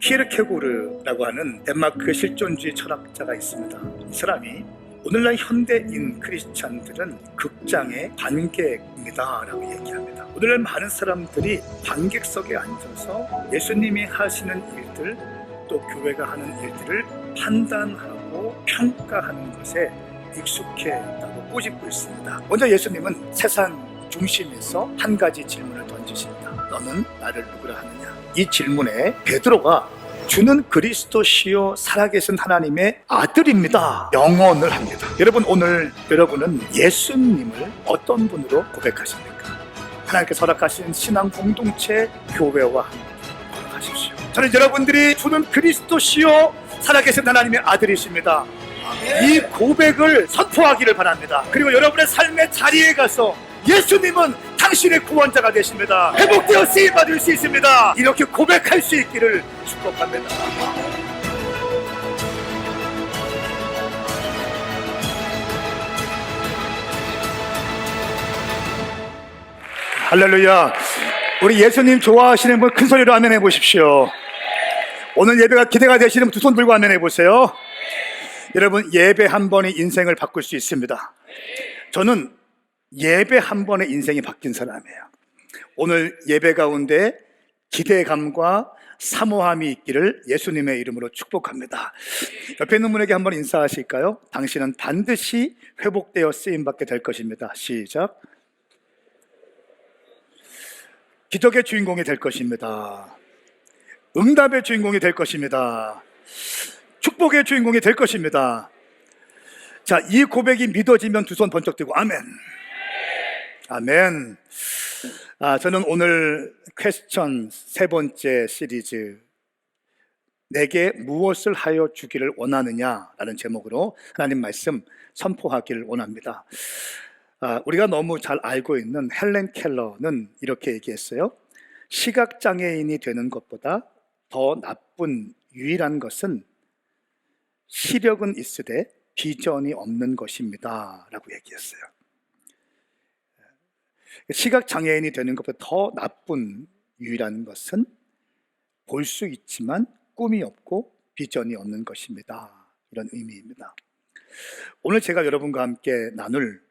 키르케고르라고 하는 덴마크 실존주의 철학자가 있습니다. 이 사람이 오늘날 현대인 크리스찬들은 극장의 관객입니다 라고 얘기합니다. 오늘날 많은 사람들이 관객석에 앉아서 예수님이 하시는 일들, 또 교회가 하는 일들을 판단하고 평가하는 것에 익숙해졌다고 꼬집고 있습니다. 먼저 예수님은 세상 중심에서 한 가지 질문을 던지십니다. 너는 나를 누구라 하느냐? 이 질문에 베드로가 주는 그리스도시요 살아계신 하나님의 아들입니다 영언을 합니다. 여러분, 오늘 여러분은 예수님을 어떤 분으로 고백하십니까? 하나님께서 허락하신 신앙 공동체 교회와 함께 고백하십시오. 저는 여러분들이 주는 그리스도시요 살아계신 하나님의 아들이십니다. 이 고백을 선포하기를 바랍니다. 그리고 여러분의 삶의 자리에 가서 예수님은 당신의 구원자가 되십니다. 회복되어 쓰임받을 수 있습니다. 이렇게 고백할 수 있기를 축복합니다. 할렐루야. 우리 예수님 좋아하시는 분 큰 소리로 아멘 해보십시오. 오늘 예배가 기대가 되시는 분 두 손 들고 아멘 해보세요. 여러분, 예배 한 번이 인생을 바꿀 수 있습니다. 저는 예배 한 번에 인생이 바뀐 사람이에요. 오늘 예배 가운데 기대감과 사모함이 있기를 예수님의 이름으로 축복합니다. 옆에 있는 분에게 한번 인사하실까요? 당신은 반드시 회복되어 쓰임받게 될 것입니다. 시작. 기적의 주인공이 될 것입니다. 응답의 주인공이 될 것입니다. 축복의 주인공이 될 것입니다. 자, 이 고백이 믿어지면 두 손 번쩍 들고 아멘. 아멘. 저는 오늘 퀘스천 세 번째 시리즈, 내게 무엇을 하여 주기를 원하느냐라는 제목으로 하나님 말씀 선포하기를 원합니다. 우리가 너무 잘 알고 있는 헬렌 켈러는 이렇게 얘기했어요. 시각장애인이 되는 것보다 더 나쁜 유일한 것은 시력은 있으되 비전이 없는 것입니다 라고 얘기했어요. 시각장애인이 되는 것보다 더 나쁜 유일한 것은 볼 수 있지만 꿈이 없고 비전이 없는 것입니다. 이런 의미입니다. 오늘 제가 여러분과 함께 나눌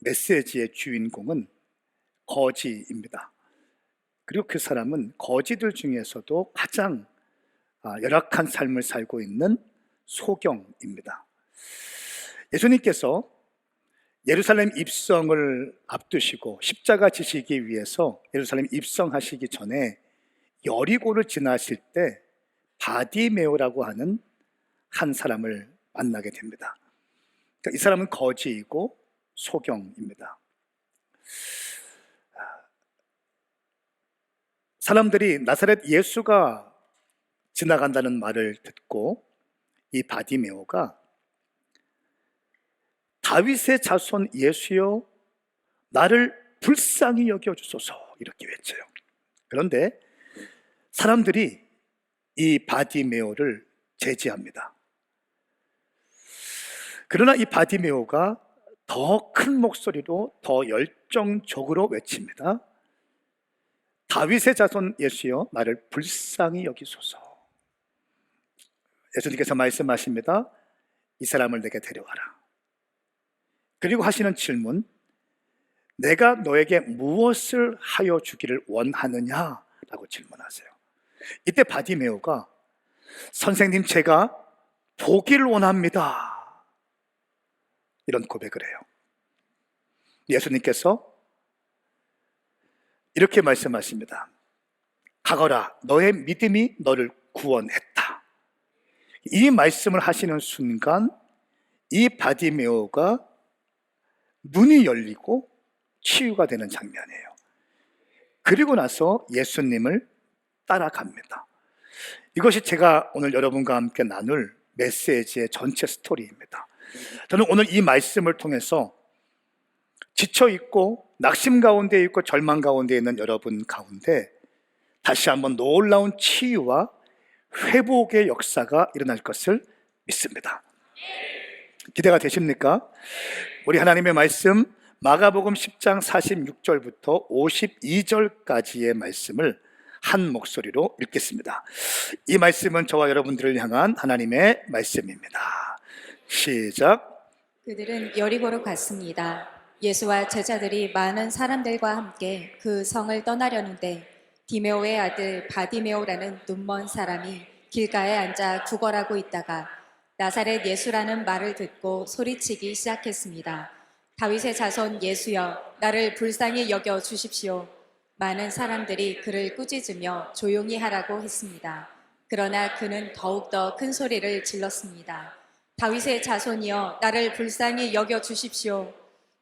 메시지의 주인공은 거지입니다. 그리고 그 사람은 거지들 중에서도 가장 열악한 삶을 살고 있는 소경입니다. 예수님께서 예루살렘 입성을 앞두시고 십자가 지시기 위해서 예루살렘 입성하시기 전에 여리고를 지나실 때 바디메오라고 하는 한 사람을 만나게 됩니다. 그러니까 이 사람은 거지이고 소경입니다. 사람들이 나사렛 예수가 지나간다는 말을 듣고 이 바디메오가 다윗의 자손 예수여 나를 불쌍히 여겨주소서 이렇게 외쳐요. 그런데 사람들이 이 바디메오를 제지합니다. 그러나 이 바디메오가 더 큰 목소리로 더 열정적으로 외칩니다. 다윗의 자손 예수여 나를 불쌍히 여기소서. 예수님께서 말씀하십니다. 이 사람을 내게 데려와라. 그리고 하시는 질문, 내가 너에게 무엇을 하여 주기를 원하느냐? 라고 질문하세요. 이때 바디메오가 선생님, 제가 보기를 원합니다. 이런 고백을 해요. 예수님께서 이렇게 말씀하십니다. 가거라, 너의 믿음이 너를 구원했다. 이 말씀을 하시는 순간 이 바디메오가 눈이 열리고 치유가 되는 장면이에요. 그리고 나서 예수님을 따라갑니다. 이것이 제가 오늘 여러분과 함께 나눌 메시지의 전체 스토리입니다. 저는 오늘 이 말씀을 통해서 지쳐있고 낙심 가운데 있고 절망 가운데 있는 여러분 가운데 다시 한번 놀라운 치유와 회복의 역사가 일어날 것을 믿습니다. 기대가 되십니까? 우리 하나님의 말씀 마가복음 10장 46절부터 52절까지의 말씀을 한 목소리로 읽겠습니다. 이 말씀은 저와 여러분들을 향한 하나님의 말씀입니다. 시작. 그들은 여리고로 갔습니다. 예수와 제자들이 많은 사람들과 함께 그 성을 떠나려는데 디메오의 아들 바디메오라는 눈먼 사람이 길가에 앉아 구걸하고 있다가 나사렛 예수라는 말을 듣고 소리치기 시작했습니다. 다윗의 자손 예수여, 나를 불쌍히 여겨 주십시오. 많은 사람들이 그를 꾸짖으며 조용히 하라고 했습니다. 그러나 그는 더욱더 큰 소리를 질렀습니다. 다윗의 자손이여, 나를 불쌍히 여겨 주십시오.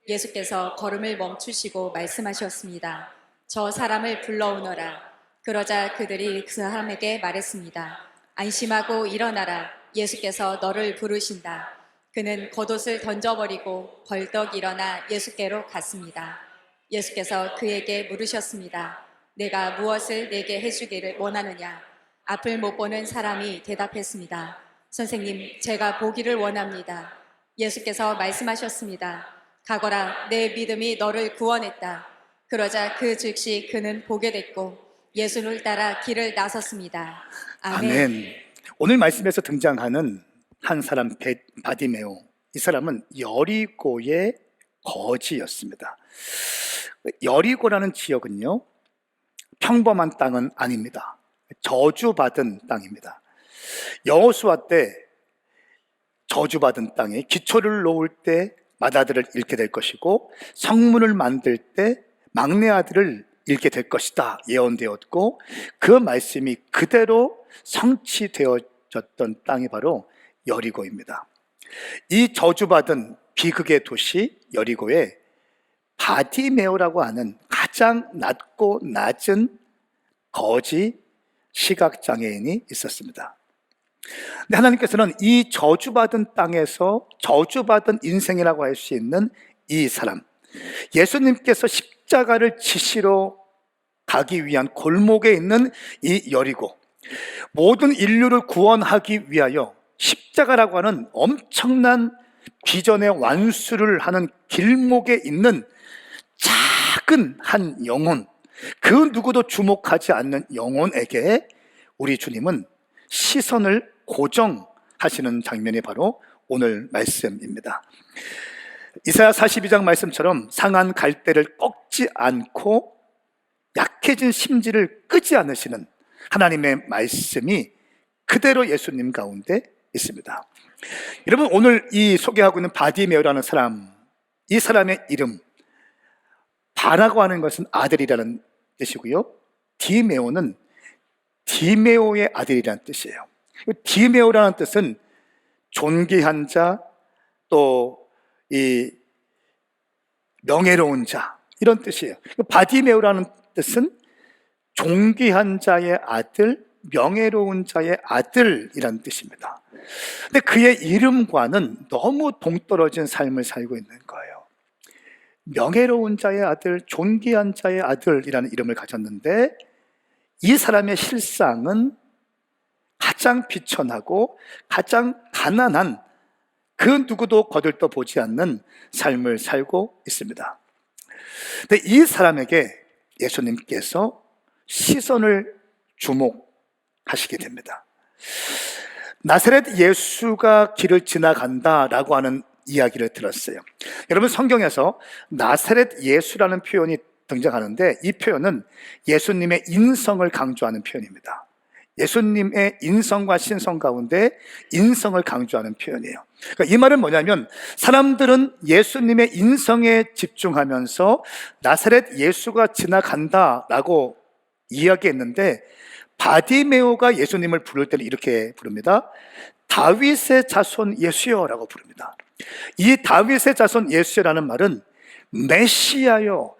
예수께서 걸음을 멈추시고 말씀하셨습니다. 저 사람을 불러오너라. 그러자 그들이 그 사람에게 말했습니다. 안심하고 일어나라. 예수께서 너를 부르신다. 그는 겉옷을 던져버리고 벌떡 일어나 예수께로 갔습니다. 예수께서 그에게 물으셨습니다. 내가 무엇을 내게 해주기를 원하느냐? 앞을 못 보는 사람이 대답했습니다. 선생님, 제가 보기를 원합니다. 예수께서 말씀하셨습니다. 가거라, 내 믿음이 너를 구원했다. 그러자 그 즉시 그는 보게 됐고 예수를 따라 길을 나섰습니다. 아멘. 아멘. 오늘 말씀에서 등장하는 한 사람 바디메오, 이 사람은 여리고의 거지였습니다. 여리고라는 지역은요, 평범한 땅은 아닙니다. 저주받은 땅입니다. 여호수아 때 저주받은 땅에 기초를 놓을 때 맏아들을 잃게 될 것이고 성문을 만들 때 막내 아들을 잃게 될 것이다 예언되었고, 그 말씀이 그대로 성취되어졌던 땅이 바로 여리고입니다. 이 저주받은 비극의 도시 여리고에 바디메오라고 하는 가장 낮고 낮은 거지 시각장애인이 있었습니다. 근데 하나님께서는 이 저주받은 땅에서 저주받은 인생이라고 할 수 있는 이 사람, 예수님께서 십자가를 지시러 가기 위한 골목에 있는 이 여리고, 모든 인류를 구원하기 위하여 십자가라고 하는 엄청난 비전의 완수를 하는 길목에 있는 작은 한 영혼, 그 누구도 주목하지 않는 영혼에게 우리 주님은 시선을 고정하시는 장면이 바로 오늘 말씀입니다. 이사야 42장 말씀처럼 상한 갈대를 꺾지 않고 약해진 심지를 끄지 않으시는 하나님의 말씀이 그대로 예수님 가운데 있습니다. 여러분, 오늘 이 소개하고 있는 바디메오라는 사람, 이 사람의 이름, 바라고 하는 것은 아들이라는 뜻이고요, 디메오는 디메오의 아들이라는 뜻이에요. 디메오라는 뜻은 존귀한 자, 또 이 명예로운 자, 이런 뜻이에요. 바디메오라는 뜻은 존귀한 자의 아들, 명예로운 자의 아들이라는 뜻입니다. 근데 그의 이름과는 너무 동떨어진 삶을 살고 있는 거예요. 명예로운 자의 아들, 존귀한 자의 아들이라는 이름을 가졌는데, 이 사람의 실상은 가장 비천하고 가장 가난한, 그 누구도 거들떠 보지 않는 삶을 살고 있습니다. 근데 이 사람에게 예수님께서 시선을 주목하시게 됩니다. 나사렛 예수가 길을 지나간다라고 하는 이야기를 들었어요. 여러분, 성경에서 나사렛 예수라는 표현이 등장하는데, 이 표현은 예수님의 인성을 강조하는 표현입니다. 예수님의 인성과 신성 가운데 인성을 강조하는 표현이에요. 그러니까 이 말은 뭐냐면, 사람들은 예수님의 인성에 집중하면서 나사렛 예수가 지나간다라고 이야기했는데, 바디메오가 예수님을 부를 때는 이렇게 부릅니다. 다윗의 자손 예수여라고 부릅니다. 이 다윗의 자손 예수여라는 말은 메시아요,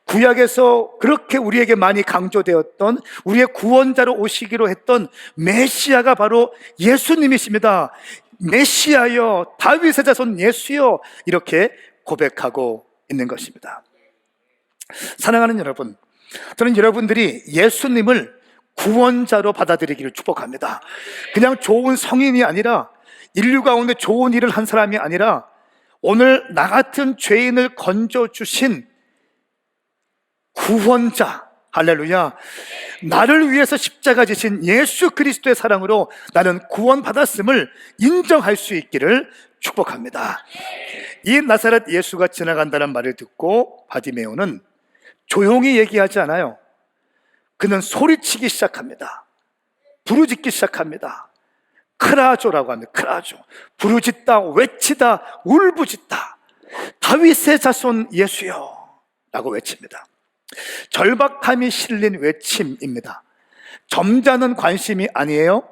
구약에서 그렇게 우리에게 많이 강조되었던 우리의 구원자로 오시기로 했던 메시아가 바로 예수님이십니다. 메시아요, 다윗의 자손 예수요, 이렇게 고백하고 있는 것입니다. 사랑하는 여러분, 저는 여러분들이 예수님을 구원자로 받아들이기를 축복합니다. 그냥 좋은 성인이 아니라, 인류 가운데 좋은 일을 한 사람이 아니라, 오늘 나 같은 죄인을 건져주신 구원자, 할렐루야, 나를 위해서 십자가 지신 예수 그리스도의 사랑으로 나는 구원받았음을 인정할 수 있기를 축복합니다. 이 나사렛 예수가 지나간다는 말을 듣고 바디메오는 조용히 얘기하지 않아요. 그는 소리치기 시작합니다. 부르짖기 시작합니다. 크라조라고 합니다. 크라조. 부르짖다, 외치다, 울부짖다. 다윗의 자손 예수여 라고 외칩니다. 절박함이 실린 외침입니다. 점잖은 관심이 아니에요.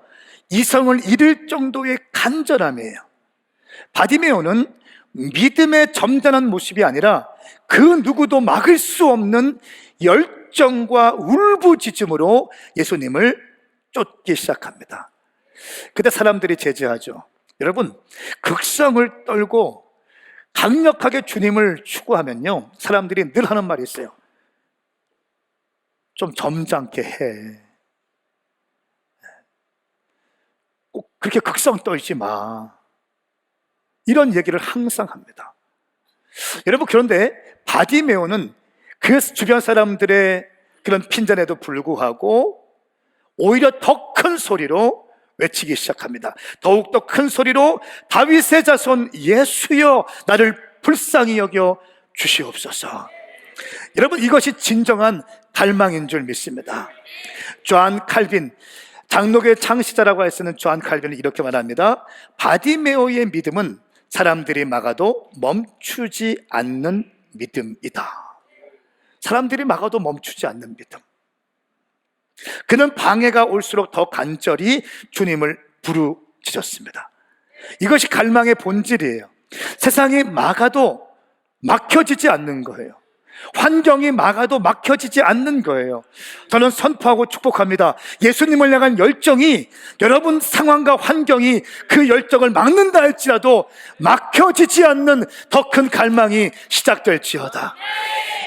이성을 잃을 정도의 간절함이에요. 바디메오는 믿음의 점잖은 모습이 아니라 그 누구도 막을 수 없는 열정과 울부짖음으로 예수님을 쫓기 시작합니다. 그때 사람들이 제지하죠. 여러분, 극성을 떨고 강력하게 주님을 추구하면요, 사람들이 늘 하는 말이 있어요. 좀 점잖게 해. 꼭 그렇게 극성 떨지 마. 이런 얘기를 항상 합니다. 여러분, 그런데 바디메오는 그 주변 사람들의 그런 핀잔에도 불구하고 오히려 더 큰 소리로 외치기 시작합니다. 더욱더 큰 소리로 다윗의 자손 예수여 나를 불쌍히 여겨 주시옵소서. 여러분, 이것이 진정한 갈망인 줄 믿습니다. 존 칼빈, 장로교의 창시자라고 할 수 있는 존 칼빈은 이렇게 말합니다. 바디메오의 믿음은 사람들이 막아도 멈추지 않는 믿음이다. 사람들이 막아도 멈추지 않는 믿음. 그는 방해가 올수록 더 간절히 주님을 부르짖었습니다. 이것이 갈망의 본질이에요. 세상이 막아도 막혀지지 않는 거예요. 환경이 막아도 막혀지지 않는 거예요. 저는 선포하고 축복합니다. 예수님을 향한 열정이, 여러분 상황과 환경이 그 열정을 막는다 할지라도 막혀지지 않는 더 큰 갈망이 시작될지어다.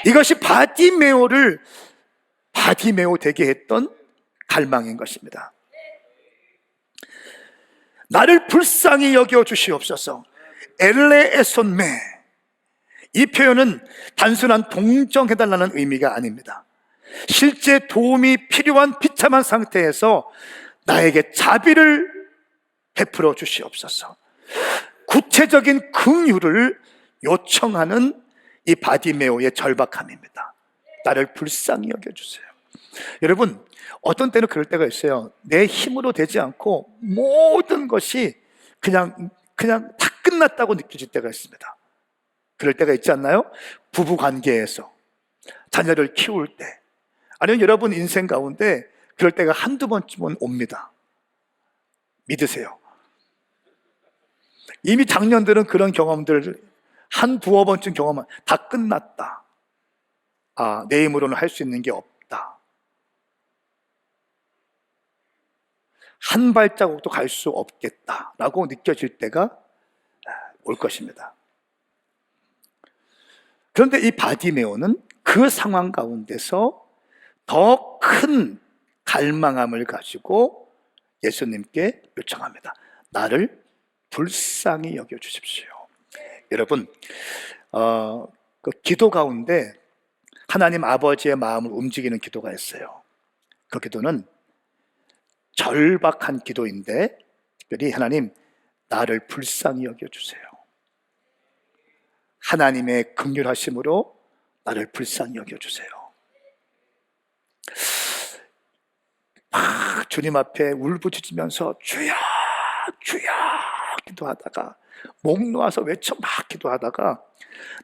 이것이 바디메오를 바디메오 되게 했던 갈망인 것입니다. 나를 불쌍히 여겨 주시옵소서. 엘레에손메, 이 표현은 단순한 동정해달라는 의미가 아닙니다. 실제 도움이 필요한 비참한 상태에서 나에게 자비를 베풀어 주시옵소서. 구체적인 긍휼을 요청하는 이 바디메오의 절박함입니다. 나를 불쌍히 여겨주세요. 여러분, 어떤 때는 그럴 때가 있어요. 내 힘으로 되지 않고 모든 것이 그냥 다 끝났다고 느껴질 때가 있습니다. 그럴 때가 있지 않나요? 부부 관계에서, 자녀를 키울 때, 아니면 여러분 인생 가운데 그럴 때가 한두 번쯤은 옵니다. 믿으세요. 이미 작년들은 그런 경험들 한 두어 번쯤 경험한, 다 끝났다. 아, 내 힘으로는 할 수 있는 게 없다. 한 발자국도 갈 수 없겠다라고 느껴질 때가 올 것입니다. 그런데 이 바디메오는 그 상황 가운데서 더 큰 갈망함을 가지고 예수님께 요청합니다. 나를 불쌍히 여겨주십시오. 여러분, 그 기도 가운데 하나님 아버지의 마음을 움직이는 기도가 있어요. 그 기도는 절박한 기도인데, 특별히 하나님, 나를 불쌍히 여겨주세요. 하나님의 긍휼하심으로 나를 불쌍히 여겨주세요. 막 주님 앞에 울부짖으면서 주여 주여 기도하다가, 목 놓아서 외쳐 막 기도하다가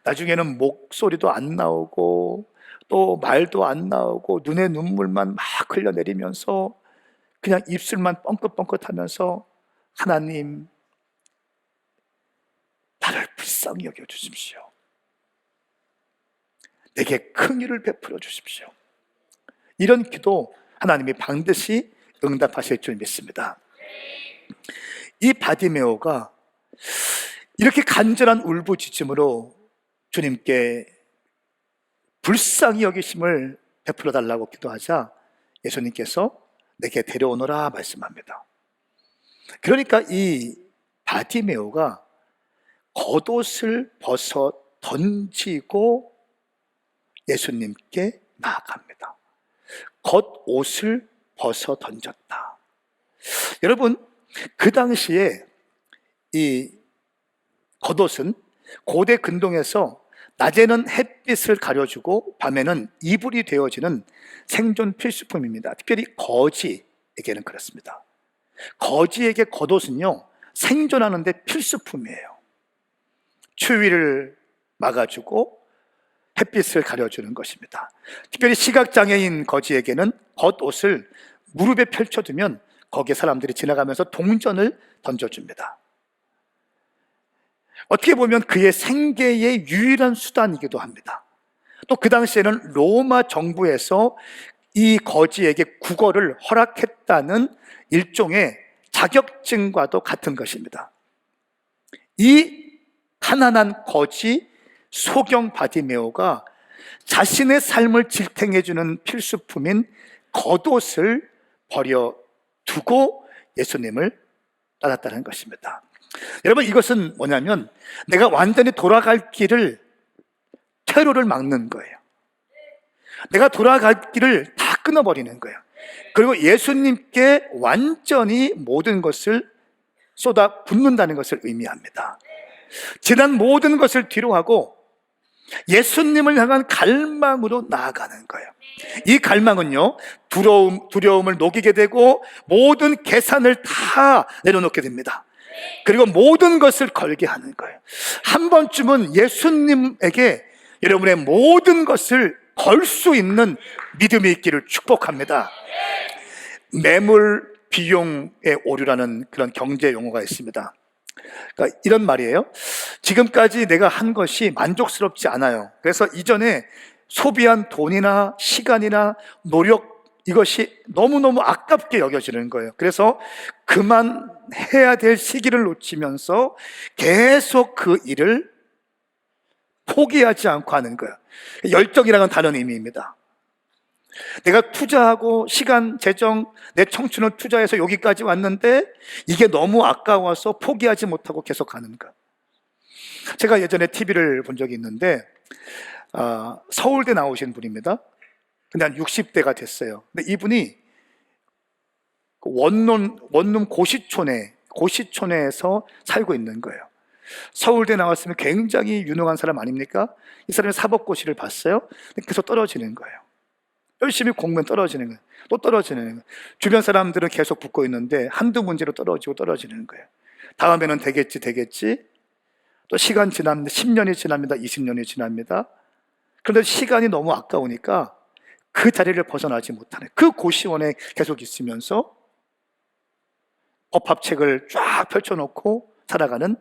나중에는 목소리도 안 나오고 또 말도 안 나오고 눈에 눈물만 막 흘러내리면서 그냥 입술만 뻥긋뻥긋하면서 하나님, 나를 불쌍히 여겨주십시오. 내게 긍휼을 베풀어 주십시오. 이런 기도 하나님이 반드시 응답하실 줄 믿습니다. 이 바디메오가 이렇게 간절한 울부짖음으로 주님께 불쌍히 여기심을 베풀어 달라고 기도하자 예수님께서 내게 데려오너라 말씀합니다. 그러니까 이 바디메오가 겉옷을 벗어 던지고 예수님께 나아갑니다. 겉옷을 벗어 던졌다. 여러분, 그 당시에 이 겉옷은 고대 근동에서 낮에는 햇빛을 가려주고 밤에는 이불이 되어지는 생존 필수품입니다. 특별히 거지에게는 그렇습니다. 거지에게 겉옷은요, 생존하는 데 필수품이에요. 추위를 막아주고 햇빛을 가려주는 것입니다. 특별히 시각장애인 거지에게는 겉옷을 무릎에 펼쳐두면 거기에 사람들이 지나가면서 동전을 던져줍니다. 어떻게 보면 그의 생계의 유일한 수단이기도 합니다. 또 그 당시에는 로마 정부에서 이 거지에게 국어를 허락했다는 일종의 자격증과도 같은 것입니다. 이 가난한 거지 소경 바디메오가 자신의 삶을 지탱해주는 필수품인 겉옷을 버려두고 예수님을 따랐다는 것입니다. 여러분, 이것은 뭐냐면 내가 완전히 돌아갈 길을, 퇴로를 막는 거예요. 내가 돌아갈 길을 다 끊어버리는 거예요. 그리고 예수님께 완전히 모든 것을 쏟아 붓는다는 것을 의미합니다. 지난 모든 것을 뒤로하고 예수님을 향한 갈망으로 나아가는 거예요. 이 갈망은요, 두려움을 녹이게 되고 모든 계산을 다 내려놓게 됩니다. 그리고 모든 것을 걸게 하는 거예요. 한 번쯤은 예수님에게 여러분의 모든 것을 걸 수 있는 믿음이 있기를 축복합니다. 매물 비용의 오류라는 그런 경제 용어가 있습니다. 그러니까 이런 말이에요. 지금까지 내가 한 것이 만족스럽지 않아요. 그래서 이전에 소비한 돈이나 시간이나 노력, 이것이 너무너무 아깝게 여겨지는 거예요. 그래서 그만해야 될 시기를 놓치면서 계속 그 일을 포기하지 않고 하는 거예요. 열정이라는 다른 의미입니다. 내가 투자하고 시간, 재정, 내 청춘을 투자해서 여기까지 왔는데 이게 너무 아까워서 포기하지 못하고 계속 가는 거예요. 제가 예전에 TV를 본 적이 있는데 서울대 나오신 분입니다. 근데 한 60대가 됐어요. 근데 이분이 원룸 고시촌에서 살고 있는 거예요. 서울대 나왔으면 굉장히 유능한 사람 아닙니까? 이 사람이 사법고시를 봤어요. 계속 떨어지는 거예요. 열심히 공부면 떨어지는 거예요. 또 떨어지는 거예요. 주변 사람들은 계속 붙고 있는데 한두 문제로 떨어지는 거예요. 다음에는 되겠지. 또 시간 지납니다. 10년이 지납니다. 20년이 지납니다. 그런데 시간이 너무 아까우니까 그 자리를 벗어나지 못하는, 그 고시원에 계속 있으면서 법학책을 쫙 펼쳐놓고 살아가는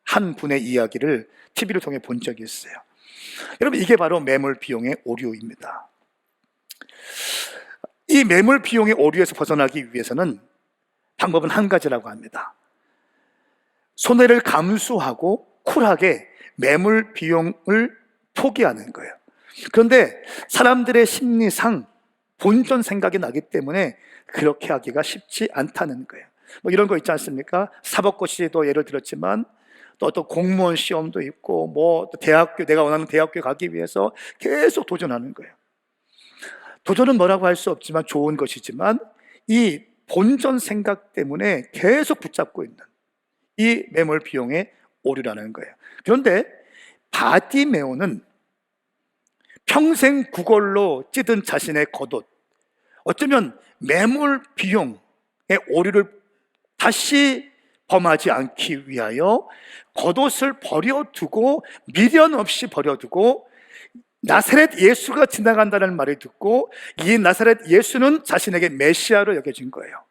한 분의 이야기를 TV를 통해 본 적이 있어요. 여러분, 이게 바로 매물 비용의 오류입니다. 이 매물 비용의 오류에서 벗어나기 위해서는 방법은 한 가지라고 합니다. 손해를 감수하고 쿨하게 매물 비용을 포기하는 거예요. 그런데 사람들의 심리상 본전 생각이 나기 때문에 그렇게 하기가 쉽지 않다는 거예요. 뭐 이런 거 있지 않습니까? 사법고시도 예를 들었지만 또 공무원 시험도 있고 뭐 대학교, 내가 원하는 대학교에 가기 위해서 계속 도전하는 거예요. 도전은 뭐라고 할 수 없지만 좋은 것이지만 이 본전 생각 때문에 계속 붙잡고 있는 이 매몰 비용의 오류라는 거예요. 그런데 바디메오는 평생 구걸로 찌든 자신의 겉옷, 어쩌면 매몰 비용의 오류를 다시 범하지 않기 위하여 겉옷을 버려두고, 미련 없이 버려두고 나사렛 예수가 지나간다는 말을 듣고 이 나사렛 예수는 자신에게 메시아로 여겨진 거예요.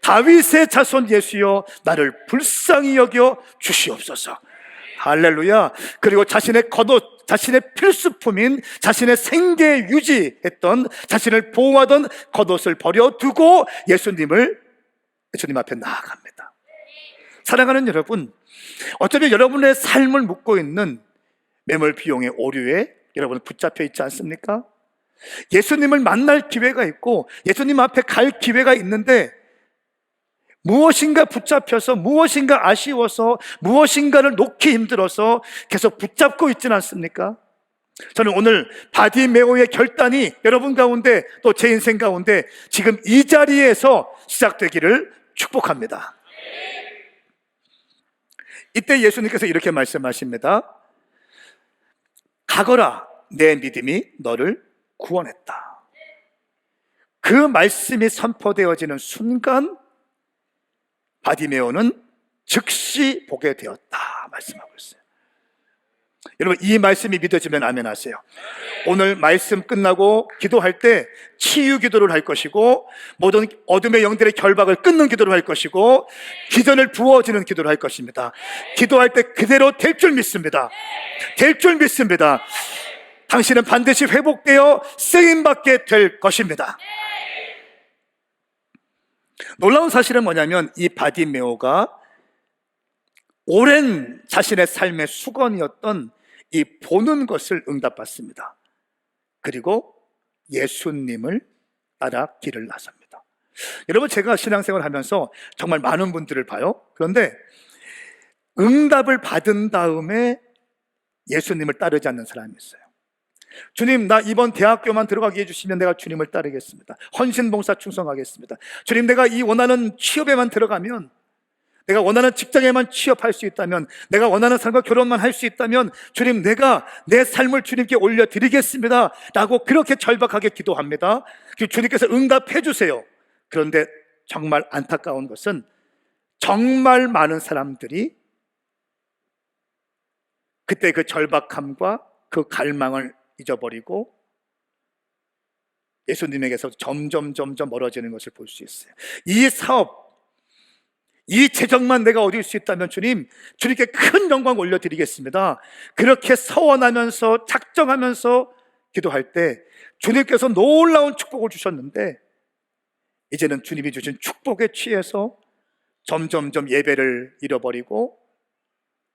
다윗의 자손 예수여 나를 불쌍히 여겨 주시옵소서. 할렐루야. 그리고 자신의 겉옷, 자신의 필수품인 자신의 생계 유지했던, 자신을 보호하던 겉옷을 버려두고 예수님 앞에 나아갑니다. 사랑하는 여러분, 어쩌면 여러분의 삶을 묻고 있는 매몰 비용의 오류에 여러분 붙잡혀 있지 않습니까? 예수님을 만날 기회가 있고 예수님 앞에 갈 기회가 있는데 무엇인가 붙잡혀서, 무엇인가 아쉬워서, 무엇인가를 놓기 힘들어서 계속 붙잡고 있지는 않습니까? 저는 오늘 바디메오의 결단이 여러분 가운데 또 제 인생 가운데 지금 이 자리에서 시작되기를 축복합니다. 이때 예수님께서 이렇게 말씀하십니다. 가거라, 내 믿음이 너를 구원했다. 그 말씀이 선포되어지는 순간 바디메오는 즉시 보게 되었다 말씀하고 있어요. 여러분, 이 말씀이 믿어지면 아멘 하세요. 오늘 말씀 끝나고 기도할 때 치유 기도를 할 것이고, 모든 어둠의 영들의 결박을 끊는 기도를 할 것이고, 기전을 부어지는 기도를 할 것입니다. 기도할 때 그대로 될 줄 믿습니다. 될 줄 믿습니다. 당신은 반드시 회복되어 쓰임받게 될 것입니다. 놀라운 사실은 뭐냐면, 이 바디메오가 오랜 자신의 삶의 수건이었던 이 보는 것을 응답받습니다. 그리고 예수님을 따라 길을 나섭니다. 여러분, 제가 신앙생활을 하면서 정말 많은 분들을 봐요. 그런데 응답을 받은 다음에 예수님을 따르지 않는 사람이 있어요. 주님, 나 이번 대학교만 들어가게 해주시면 내가 주님을 따르겠습니다. 헌신봉사 충성하겠습니다. 주님, 내가 이 원하는 취업에만 들어가면, 내가 원하는 직장에만 취업할 수 있다면, 내가 원하는 사람과 결혼만 할 수 있다면, 주님, 내가 내 삶을 주님께 올려드리겠습니다 라고 그렇게 절박하게 기도합니다. 주님께서 응답해 주세요. 그런데 정말 안타까운 것은 정말 많은 사람들이 그때 그 절박함과 그 갈망을 잊어버리고 예수님에게서 점점 멀어지는 것을 볼 수 있어요. 이 사업, 이 재정만 내가 얻을 수 있다면 주님, 주님께 큰 영광 올려드리겠습니다. 그렇게 서원하면서 작정하면서 기도할 때 주님께서 놀라운 축복을 주셨는데, 이제는 주님이 주신 축복에 취해서 점점 예배를 잃어버리고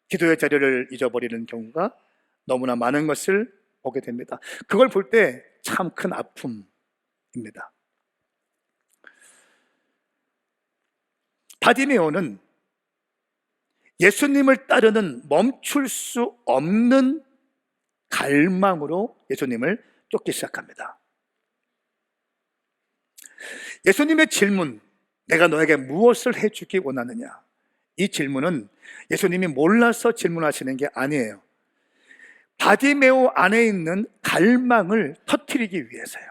기도의 자리를 잊어버리는 경우가 너무나 많은 것을 보게 됩니다. 그걸 볼 때 참 큰 아픔입니다. 바디메오는 예수님을 따르는 멈출 수 없는 갈망으로 예수님을 쫓기 시작합니다. 예수님의 질문, 내가 너에게 무엇을 해주기 원하느냐? 이 질문은 예수님이 몰라서 질문하시는 게 아니에요. 바디메오 안에 있는 갈망을 터뜨리기 위해서요.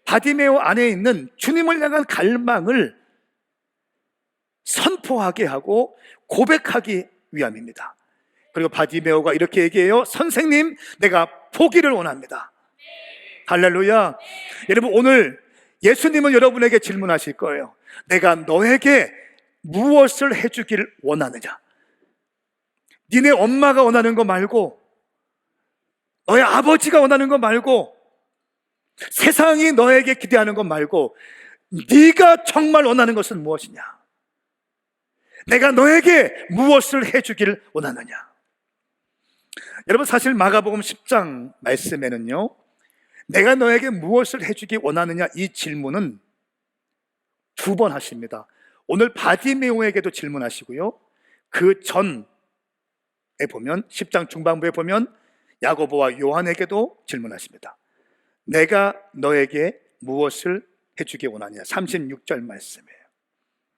바디메오 안에 있는 주님을 향한 갈망을 선포하게 하고 고백하기 위함입니다. 그리고 바디메오가 이렇게 얘기해요. 선생님, 내가 보기를 원합니다. 할렐루야. 여러분, 오늘 예수님은 여러분에게 질문하실 거예요. 내가 너에게 무엇을 해주길 원하느냐? 니네 엄마가 원하는 거 말고, 너의 아버지가 원하는 거 말고, 세상이 너에게 기대하는 것 말고, 네가 정말 원하는 것은 무엇이냐? 내가 너에게 무엇을 해주길 원하느냐? 여러분, 사실 마가복음 10장 말씀에는요, 내가 너에게 무엇을 해주기 원하느냐, 이 질문은 2번 하십니다. 오늘 바디메오에게도 질문하시고요, 그 전에 보면 10장 중반부에 보면 야고보와 요한에게도 질문하십니다. 내가 너에게 무엇을 해주기 원하냐? 36절 말씀이에요.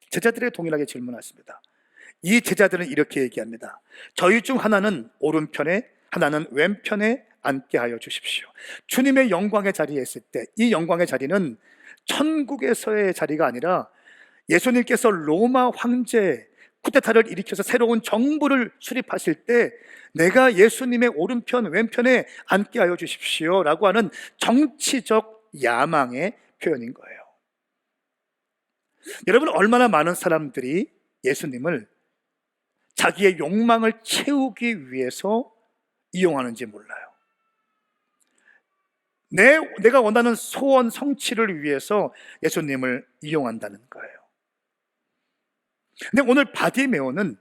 제자들에게 동일하게 질문하십니다. 이 제자들은 이렇게 얘기합니다. 저희 중 하나는 오른편에, 하나는 왼편에 앉게 하여 주십시오. 주님의 영광의 자리에 있을 때, 이 영광의 자리는 천국에서의 자리가 아니라 예수님께서 로마 황제 쿠데타를 일으켜서 새로운 정부를 수립하실 때 내가 예수님의 오른편 왼편에 앉게 하여 주십시오 라고 하는 정치적 야망의 표현인 거예요. 여러분, 얼마나 많은 사람들이 예수님을 자기의 욕망을 채우기 위해서 이용하는지 몰라요. 내가 원하는 소원 성취를 위해서 예수님을 이용한다는 거예요. 근데 오늘 바디메오는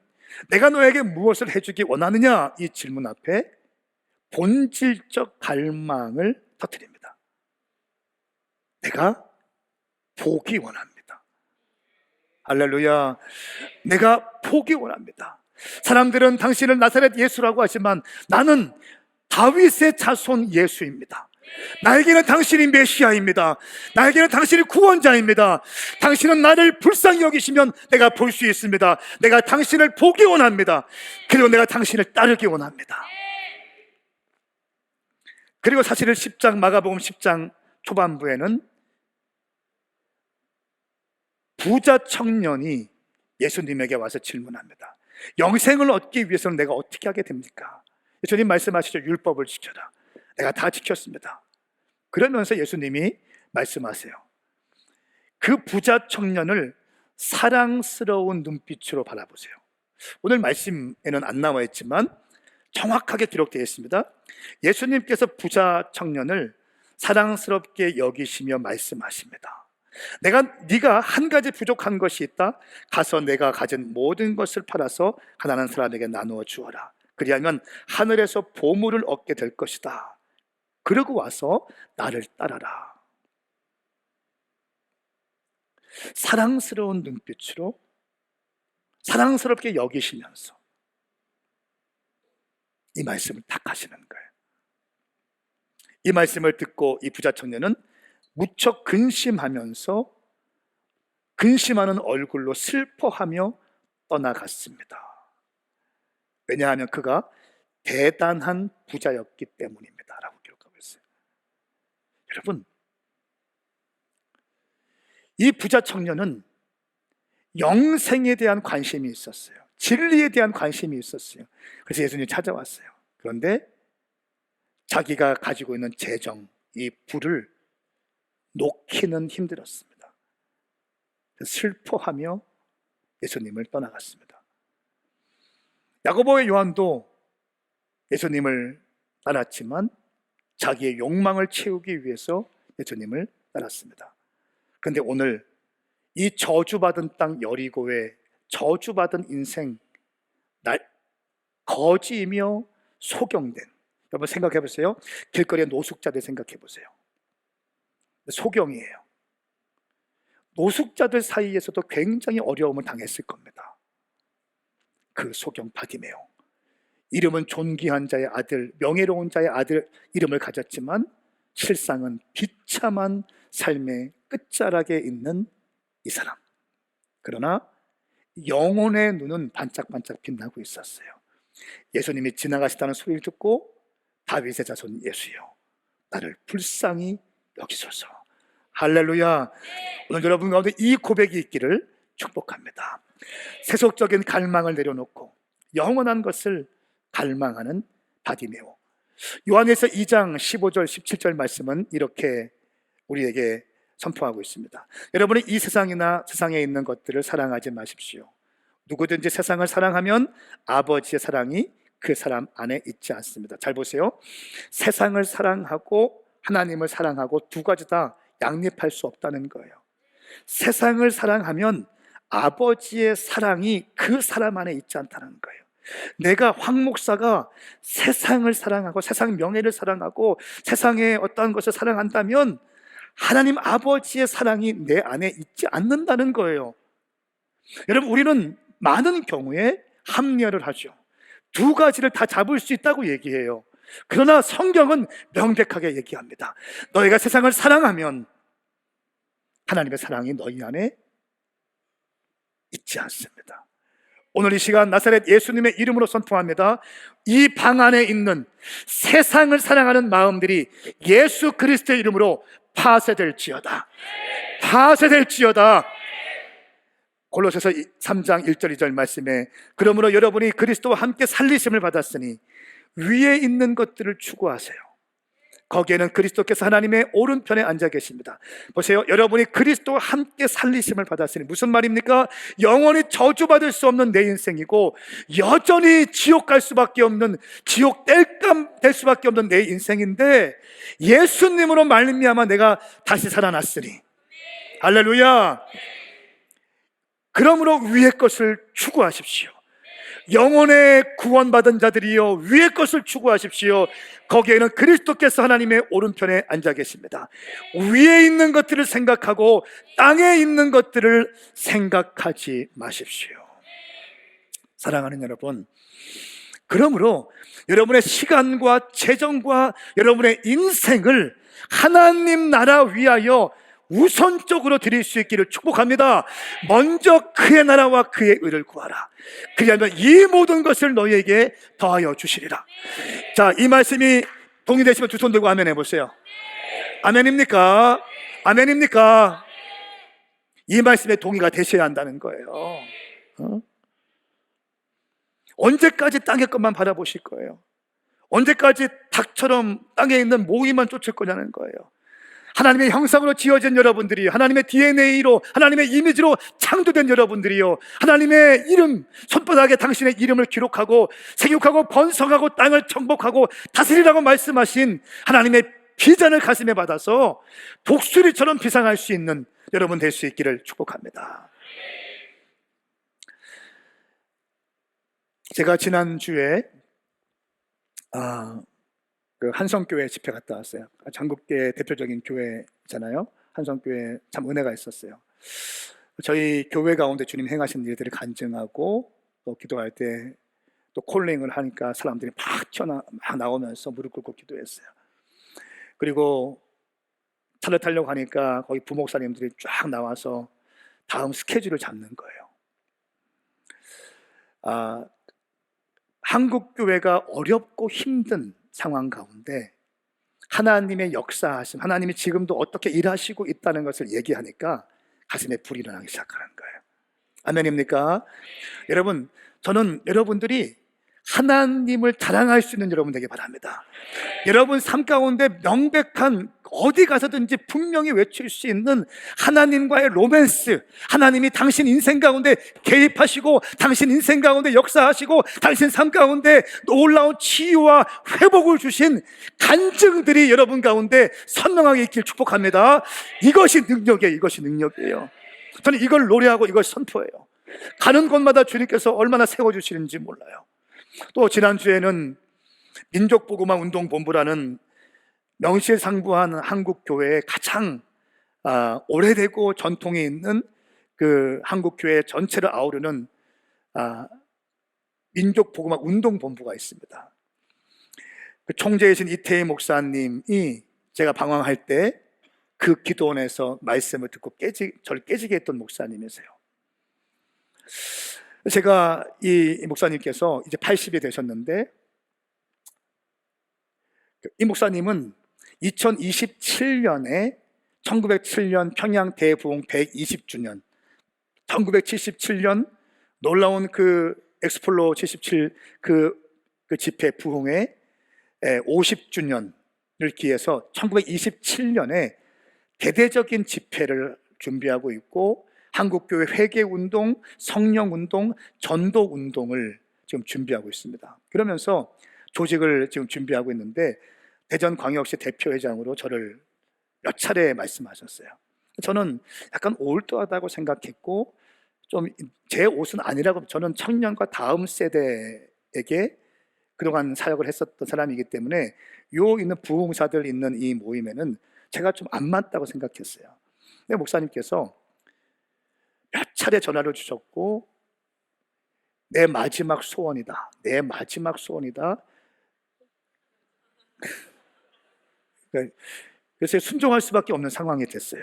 내가 너에게 무엇을 해주기 원하느냐? 이 질문 앞에 본질적 갈망을 터뜨립니다. 내가 보기 원합니다. 할렐루야. 내가 보기 원합니다. 사람들은 당신을 나사렛 예수라고 하지만 나는 다윗의 자손 예수입니다. 나에게는 당신이 메시아입니다. 나에게는 당신이 구원자입니다. 당신은 나를 불쌍히 여기시면 내가 볼 수 있습니다. 내가 당신을 보기 원합니다. 그리고 내가 당신을 따르기 원합니다. 그리고 사실은 10장 마가복음 10장 초반부에는 부자 청년이 예수님에게 와서 질문합니다. 영생을 얻기 위해서는 내가 어떻게 하게 됩니까? 예수님 말씀하시죠. 율법을 지켜라. 내가 다 지켰습니다. 그러면서 예수님이 말씀하세요. 그 부자 청년을 사랑스러운 눈빛으로 바라보세요. 오늘 말씀에는 안 나와 있지만 정확하게 기록되어 있습니다. 예수님께서 부자 청년을 사랑스럽게 여기시며 말씀하십니다. 네가 한 가지 부족한 것이 있다. 가서 내가 가진 모든 것을 팔아서 가난한 사람에게 나누어 주어라. 그리하면 하늘에서 보물을 얻게 될 것이다. 그러고 와서 나를 따라라. 사랑스러운 눈빛으로 사랑스럽게 여기시면서 이 말씀을 딱 하시는 거예요. 이 말씀을 듣고 이 부자 청년은 무척 근심하면서 근심하는 얼굴로 슬퍼하며 떠나갔습니다. 왜냐하면 그가 대단한 부자였기 때문입니다 라고 기록하고 있어요. 여러분, 이 부자 청년은 영생에 대한 관심이 있었어요. 진리에 대한 관심이 있었어요. 그래서 예수님이 찾아왔어요. 그런데 자기가 가지고 있는 재정, 이 부를 놓기는 힘들었습니다. 슬퍼하며 예수님을 떠나갔습니다. 야고보와 요한도 예수님을 따랐지만 자기의 욕망을 채우기 위해서 예수님을 따랐습니다. 그런데 오늘 이 저주받은 땅 여리고의 저주받은 인생, 거지이며 소경된, 여러분 생각해 보세요. 길거리의 노숙자들 생각해 보세요. 소경이에요. 노숙자들 사이에서도 굉장히 어려움을 당했을 겁니다. 그 소경 바디메오, 이름은 존귀한 자의 아들, 명예로운 자의 아들 이름을 가졌지만 실상은 비참한 삶의 끝자락에 있는 이 사람. 그러나 영혼의 눈은 반짝반짝 빛나고 있었어요. 예수님이 지나가시다는 소리를 듣고 다윗의 자손 예수여, 나를 불쌍히 여기소서. 할렐루야. 오늘 여러분 가운데 이 고백이 있기를 축복합니다. 세속적인 갈망을 내려놓고 영원한 것을 갈망하는 바디메오. 요한에서 2장 15절 17절 말씀은 이렇게 우리에게 선포하고 있습니다. 여러분이 이 세상이나 세상에 있는 것들을 사랑하지 마십시오. 누구든지 세상을 사랑하면 아버지의 사랑이 그 사람 안에 있지 않습니다. 잘 보세요. 세상을 사랑하고 하나님을 사랑하고 두 가지 다 양립할 수 없다는 거예요. 세상을 사랑하면 아버지의 사랑이 그 사람 안에 있지 않다는 거예요. 내가 황 목사가 세상을 사랑하고 세상 명예를 사랑하고 세상의 어떠한 것을 사랑한다면 하나님 아버지의 사랑이 내 안에 있지 않는다는 거예요. 여러분, 우리는 많은 경우에 합리화를 하죠. 두 가지를 다 잡을 수 있다고 얘기해요. 그러나 성경은 명백하게 얘기합니다. 너희가 세상을 사랑하면 하나님의 사랑이 너희 안에 있지 않습니다. 오늘 이 시간 나사렛 예수님의 이름으로 선포합니다. 이 방 안에 있는 세상을 사랑하는 마음들이 예수 그리스도의 이름으로 파쇄될지어다. 파쇄될지어다. 골로새서 3장 1절 2절 말씀에 그러므로 여러분이 그리스도와 함께 살리심을 받았으니 위에 있는 것들을 추구하세요. 거기에는 그리스도께서 하나님의 오른편에 앉아 계십니다. 보세요. 여러분이 그리스도와 함께 살리심을 받았으니 무슨 말입니까? 영원히 저주받을 수 없는 내 인생이고 여전히 지옥 갈 수밖에 없는, 지옥 뗄감 될 수밖에 없는 내 인생인데 예수님으로 말미암아 내가 다시 살아났으니 할렐루야. 그러므로 위의 것을 추구하십시오. 영혼의 구원받은 자들이여 위의 것을 추구하십시오. 거기에는 그리스도께서 하나님의 오른편에 앉아 계십니다. 위에 있는 것들을 생각하고 땅에 있는 것들을 생각하지 마십시오. 사랑하는 여러분, 그러므로 여러분의 시간과 재정과 여러분의 인생을 하나님 나라 위하여 우선적으로 드릴 수 있기를 축복합니다. 먼저 그의 나라와 그의 의를 구하라. 그리하면 이 모든 것을 너희에게 더하여 주시리라. 자, 이 말씀이 동의되시면 두 손 들고 아멘 해보세요. 아멘입니까? 아멘입니까? 이 말씀에 동의가 되셔야 한다는 거예요. 언제까지 땅의 것만 바라보실 거예요? 언제까지 닭처럼 땅에 있는 모기만 쫓을 거냐는 거예요. 하나님의 형상으로 지어진 여러분들이, 하나님의 DNA로, 하나님의 이미지로 창조된 여러분들이요, 하나님의 이름, 손바닥에 당신의 이름을 기록하고 생육하고 번성하고 땅을 정복하고 다스리라고 말씀하신 하나님의 비전을 가슴에 받아서 독수리처럼 비상할 수 있는 여러분 될 수 있기를 축복합니다. 제가 지난주에 그 한성교회 집회 갔다 왔어요. 전국계 대표적인 교회잖아요. 한성교회 참 은혜가 있었어요. 저희 교회 가운데 주님 행하신 일들을 간증하고 또 기도할 때 또 콜링을 하니까 사람들이 막 나오면서 무릎 꿇고 기도했어요. 그리고 차를 타려고 하니까 거기 부목사님들이 쫙 나와서 다음 스케줄을 잡는 거예요. 한국 교회가 어렵고 힘든 상황 가운데 하나님의 역사하심, 하나님이 지금도 어떻게 일하시고 있다는 것을 얘기하니까 가슴에 불이 일어나기 시작하는 거예요. 아멘입니까? 여러분, 저는 여러분들이 하나님을 자랑할 수 있는 여러분 되길 바랍니다. 여러분 삶 가운데 명백한, 어디 가서든지 분명히 외칠 수 있는 하나님과의 로맨스, 하나님이 당신 인생 가운데 개입하시고 당신 인생 가운데 역사하시고 당신 삶 가운데 놀라운 치유와 회복을 주신 간증들이 여러분 가운데 선명하게 있길 축복합니다. 이것이 능력이에요. 이것이 능력이에요. 저는 이걸 노래하고 이걸 선포해요. 가는 곳마다 주님께서 얼마나 세워주시는지 몰라요. 또 지난주에는 민족복음화 운동본부라는 명실상부한 한국교회의 가장 오래되고 전통이 있는 그 한국교회 전체를 아우르는 민족복음화 운동본부가 있습니다. 그 총재이신 이태희 목사님이 제가 방황할 때 그 기도원에서 말씀을 듣고 저를 깨지게 했던 목사님이세요. 제가 이 목사님께서 이제 80이 되셨는데, 이 목사님은 2027년에 1907년 평양 대부흥 120주년, 1977년 놀라운 그 엑스폴로 77 그 집회 부흥의 50주년을 기해서 1927년에 대대적인 집회를 준비하고 있고, 한국교회 회개운동, 성령운동, 전도운동을 지금 준비하고 있습니다. 그러면서 조직을 지금 준비하고 있는데 대전광역시 대표회장으로 저를 몇 차례 말씀하셨어요. 저는 약간 올드하다고 생각했고, 좀 제 옷은 아니라고, 저는 청년과 다음 세대에게 그동안 사역을 했었던 사람이기 때문에 요 있는 부흥사들 있는 이 모임에는 제가 좀 안 맞다고 생각했어요. 근데 목사님께서 몇 차례 전화를 주셨고, 내 마지막 소원이다, 내 마지막 소원이다. 그래서 순종할 수밖에 없는 상황이 됐어요.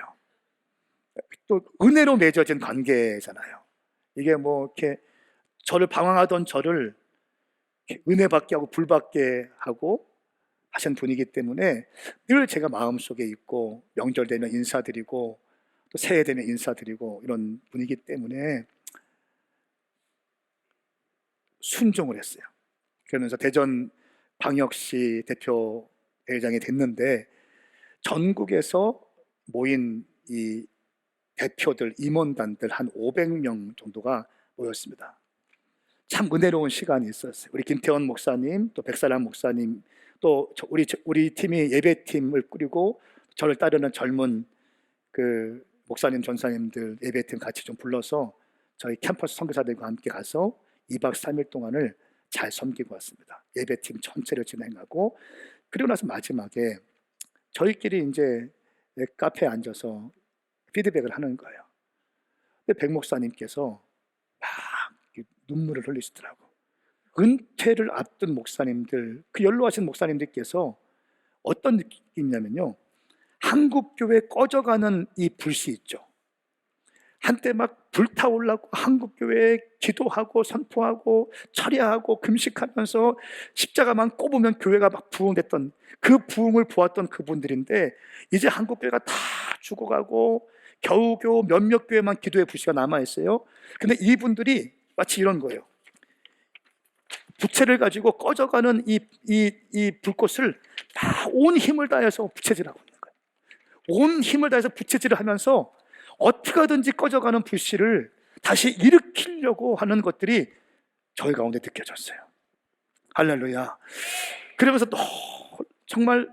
또 은혜로 맺어진 관계잖아요. 이게 뭐 이렇게 저를 방황하던 저를 은혜 받게 하고 불 받게 하고 하신 분이기 때문에 늘 제가 마음속에 있고, 명절 되면 인사드리고 또 새해 되면 인사드리고 이런 분이기 때문에 순종을 했어요. 그러면서 대전 광역시 대표회장이 됐는데, 전국에서 모인 이 대표들, 임원단들 한 500명 정도가 모였습니다. 참 은혜로운 시간이 있었어요. 우리 김태원 목사님, 또 백사람 목사님, 또 우리 팀이 예배팀을 꾸리고 저를 따르는 젊은 그 목사님, 전사님들 예배팀 같이 좀 불러서 저희 캠퍼스 선교사들과 함께 가서 2박 3일 동안을 잘 섬기고 왔습니다. 예배팀 전체를 진행하고, 그리고 나서 마지막에 저희끼리 이제 카페에 앉아서 피드백을 하는 거예요. 근데 백 목사님께서 막 눈물을 흘리시더라고. 은퇴를 앞둔 목사님들, 그 연로하신 목사님들께서 어떤 느낌이냐면요, 한국교회 꺼져가는 이 불씨 있죠. 한때 막 불타올랐고 한국교회에 기도하고 선포하고 철야하고 금식하면서 십자가만 꼽으면 교회가 막 부흥됐던 그 부흥을 보았던 그분들인데, 이제 한국교회가 다 죽어가고 겨우겨우 몇몇 교회만 기도의 불씨가 남아있어요. 근데 이분들이 마치 이런 거예요. 부채를 가지고 꺼져가는 이 불꽃을 다 온 힘을 다해서 부채질하고 있는 거예요. 온 힘을 다해서 부채질을 하면서 어떻게 하든지 꺼져가는 불씨를 다시 일으키려고 하는 것들이 저희 가운데 느껴졌어요. 할렐루야. 그러면서 정말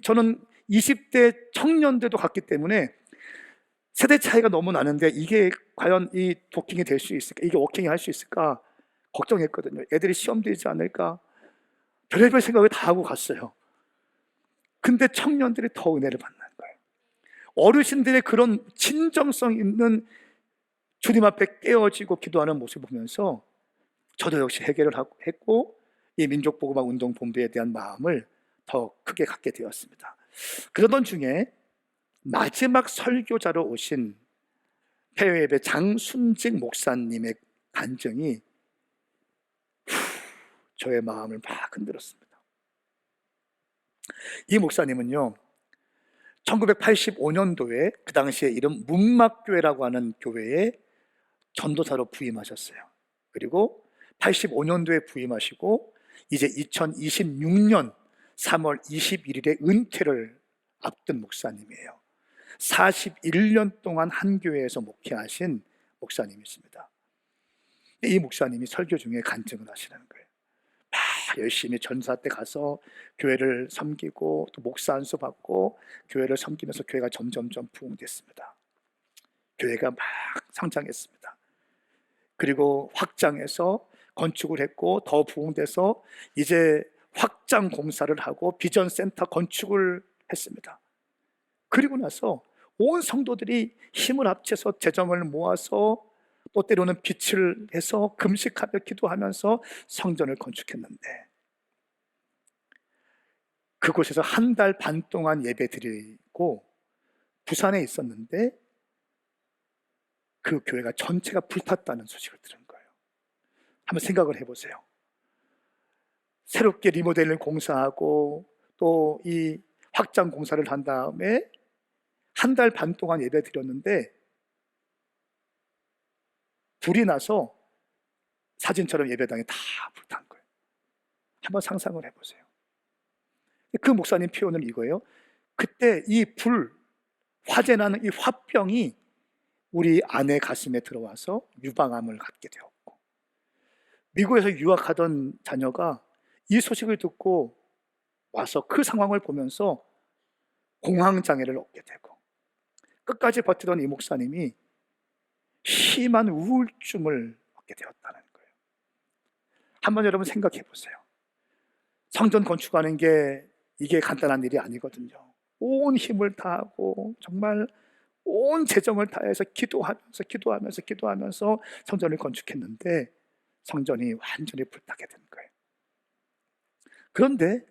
저는 20대 청년대도 갔기 때문에 세대 차이가 너무 나는데 이게 과연 이 도킹이 될 수 있을까, 이게 워킹이 할 수 있을까 걱정했거든요. 애들이 시험 되지 않을까, 별의별 생각을 다 하고 갔어요. 근데 청년들이 더 은혜를 받는 거예요. 어르신들의 그런 진정성 있는 주님 앞에 깨어지고 기도하는 모습을 보면서 저도 역시 해결을 했고, 이 민족복음화 운동본부에 대한 마음을 더 크게 갖게 되었습니다. 그러던 중에 마지막 설교자로 오신 폐회예배 장순직 목사님의 간증이 저의 마음을 막 흔들었습니다. 이 목사님은요, 1985년도에 그 당시에 이름 문막교회라고 하는 교회에 전도사로 부임하셨어요. 그리고 85년도에 부임하시고 이제 2026년 3월 21일에 은퇴를 앞둔 목사님이에요. 41년 동안 한 교회에서 목회하신 목사님이십니다. 이 목사님이 설교 중에 간증을 하시는 거예요. 막 열심히 전사 때 가서 교회를 섬기고 또 목사 안수 받고 교회를 섬기면서 교회가 점점점 부흥됐습니다. 교회가 막 성장했습니다. 그리고 확장해서 건축을 했고 더 부흥돼서 이제 확장 공사를 하고 비전 센터 건축을 했습니다. 그리고 나서 온 성도들이 힘을 합쳐서 재정을 모아서 또 때로는 빛을 해서 금식하며 기도하면서 성전을 건축했는데, 그곳에서 한 달 반 동안 예배 드리고 부산에 있었는데 그 교회가 전체가 불탔다는 소식을 들은 거예요. 한번 생각을 해보세요. 새롭게 리모델링 공사하고 또 이 확장 공사를 한 다음에 한 달 반 동안 예배 드렸는데 불이 나서 사진처럼 예배당이 다 불탄 거예요. 한번 상상을 해보세요. 그 목사님 표현은 이거예요. 그때 이 화재 나는 이 화병이 우리 아내 가슴에 들어와서 유방암을 갖게 되었고, 미국에서 유학하던 자녀가 이 소식을 듣고 와서 그 상황을 보면서 공황장애를 얻게 되고, 끝까지 버티던 이 목사님이 심한 우울증을 얻게 되었다는 거예요. 한번 여러분 생각해 보세요. 성전 건축하는 게 이게 간단한 일이 아니거든요. 온 힘을 다하고 정말 온 재정을 다해서 기도하면서 성전을 건축했는데 성전이 완전히 불타게 된 거예요. 그런데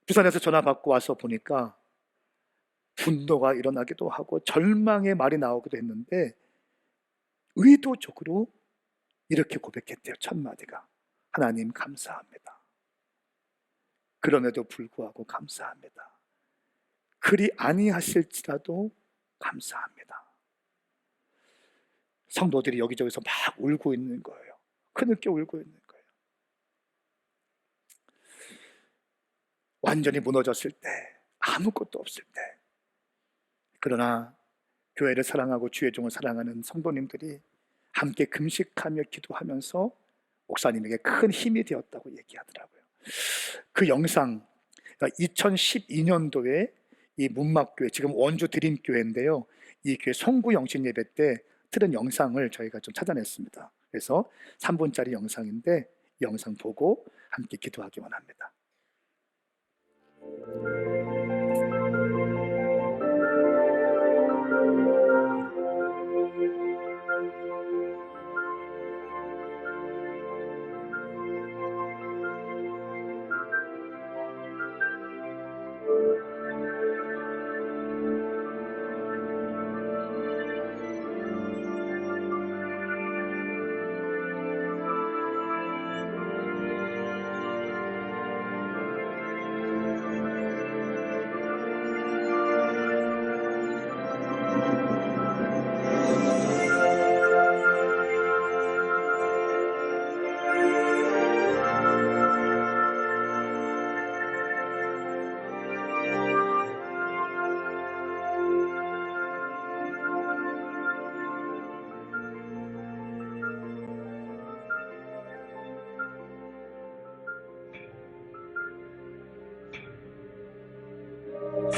부산에서 전화 받고 와서 보니까 분노가 일어나기도 하고 절망의 말이 나오기도 했는데 의도적으로 이렇게 고백했대요. 첫 마디가, 하나님 감사합니다. 그럼에도 불구하고 감사합니다. 그리 아니하실지라도 감사합니다. 성도들이 여기저기서 막 울고 있는 거예요. 그늘께 울고 있는 거예요. 완전히 무너졌을 때, 아무것도 없을 때, 그러나 교회를 사랑하고 주의 종을 사랑하는 성도님들이 함께 금식하며 기도하면서 목사님에게 큰 힘이 되었다고 얘기하더라고요. 그 영상, 2012년도에 이 문막교회, 지금 원주 드림교회인데요, 이 교회 송구 영신 예배 때 틀은 영상을 저희가 좀 찾아냈습니다. 그래서 3분짜리 영상인데 이 영상 보고 함께 기도하기 원합니다.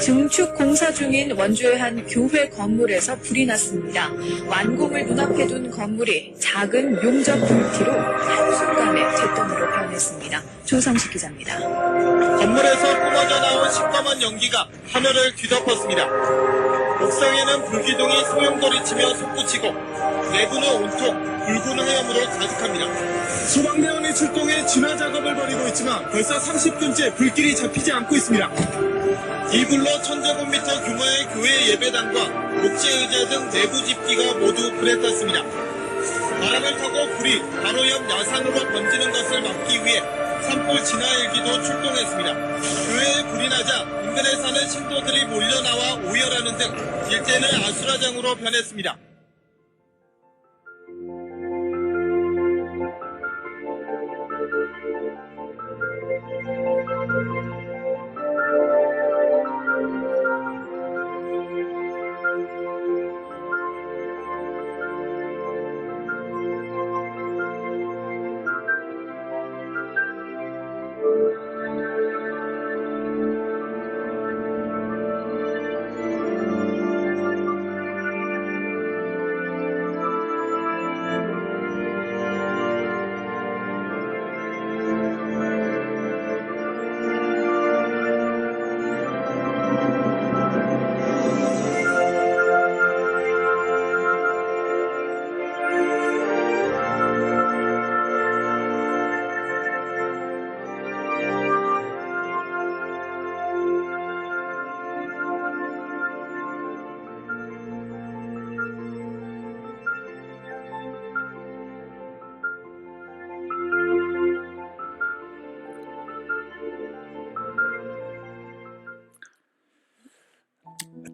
증축 공사 중인 원주의 한 교회 건물에서 불이 났습니다. 완공을 눈앞에 둔 건물이 작은 용접 불티로 한순간에 잿더미로 변했습니다. 조성식 기자입니다. 건물에서 뿜어져 나온 시꺼먼 연기가 하늘을 뒤덮었습니다. 옥상에는 불기둥이 소용돌이치며 솟구치고 내부는 온통 붉은 화염으로 가득합니다. 소방대원이 출동해 진화 작업을 벌이고 있지만 벌써 30분째 불길이 잡히지 않고 있습니다. 이 불로 1000제곱미터 규모의 교회 예배당과 목재 의자 등 내부 집기가 모두 불에 탔습니다. 바람을 타고 불이 바로 옆 야산으로 번지는 것을 막기 위해 산불 진화 헬기도 출동했습니다. 교회에 불이 나자 인근에 사는 신도들이 몰려나와 오열하는 등 일제는 아수라장으로 변했습니다.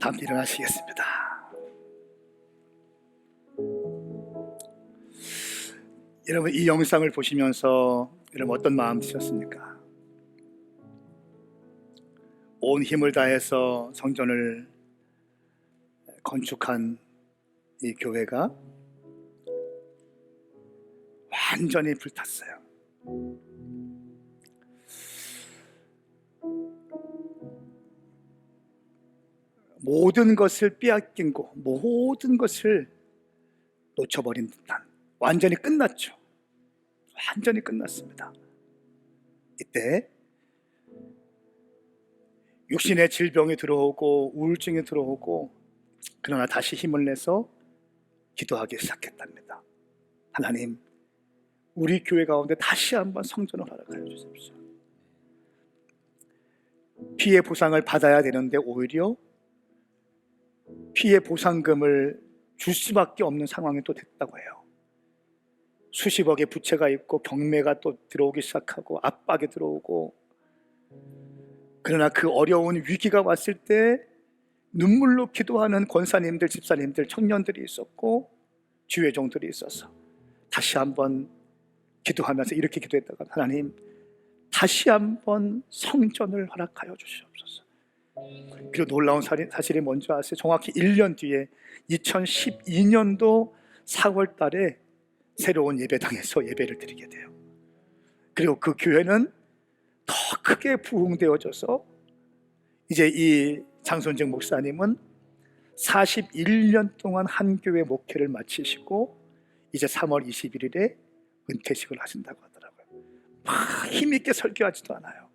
다음 일어나시겠습니다. 여러분, 이 영상을 보시면서 여러분 어떤 마음 드셨습니까? 온 힘을 다해서 성전을 건축한 이 교회가 완전히 불탔어요. 모든 것을 빼앗긴 거, 모든 것을 놓쳐버린 듯한, 완전히 끝났죠. 완전히 끝났습니다. 이때 육신의 질병이 들어오고 우울증이 들어오고, 그러나 다시 힘을 내서 기도하기 시작했답니다. 하나님, 우리 교회 가운데 다시 한번 성전을 허락하여 주십시오. 피해 보상을 받아야 되는데 오히려 피해 보상금을 줄 수밖에 없는 상황이 또 됐다고 해요. 수십억의 부채가 있고 경매가 또 들어오기 시작하고 압박이 들어오고, 그러나 그 어려운 위기가 왔을 때 눈물로 기도하는 권사님들, 집사님들, 청년들이 있었고 주회종들이 있어서 다시 한번 기도하면서 이렇게 기도했다가, 하나님, 다시 한번 성전을 허락하여 주시옵소서. 그리고 놀라운 사실이 뭔지 아세요? 정확히 1년 뒤에 2012년도 4월 달에 새로운 예배당에서 예배를 드리게 돼요. 그리고 그 교회는 더 크게 부흥되어져서 이제 이 장손정 목사님은 41년 동안 한 교회 목회를 마치시고 이제 3월 21일에 은퇴식을 하신다고 하더라고요. 막 힘있게 설교하지도 않아요.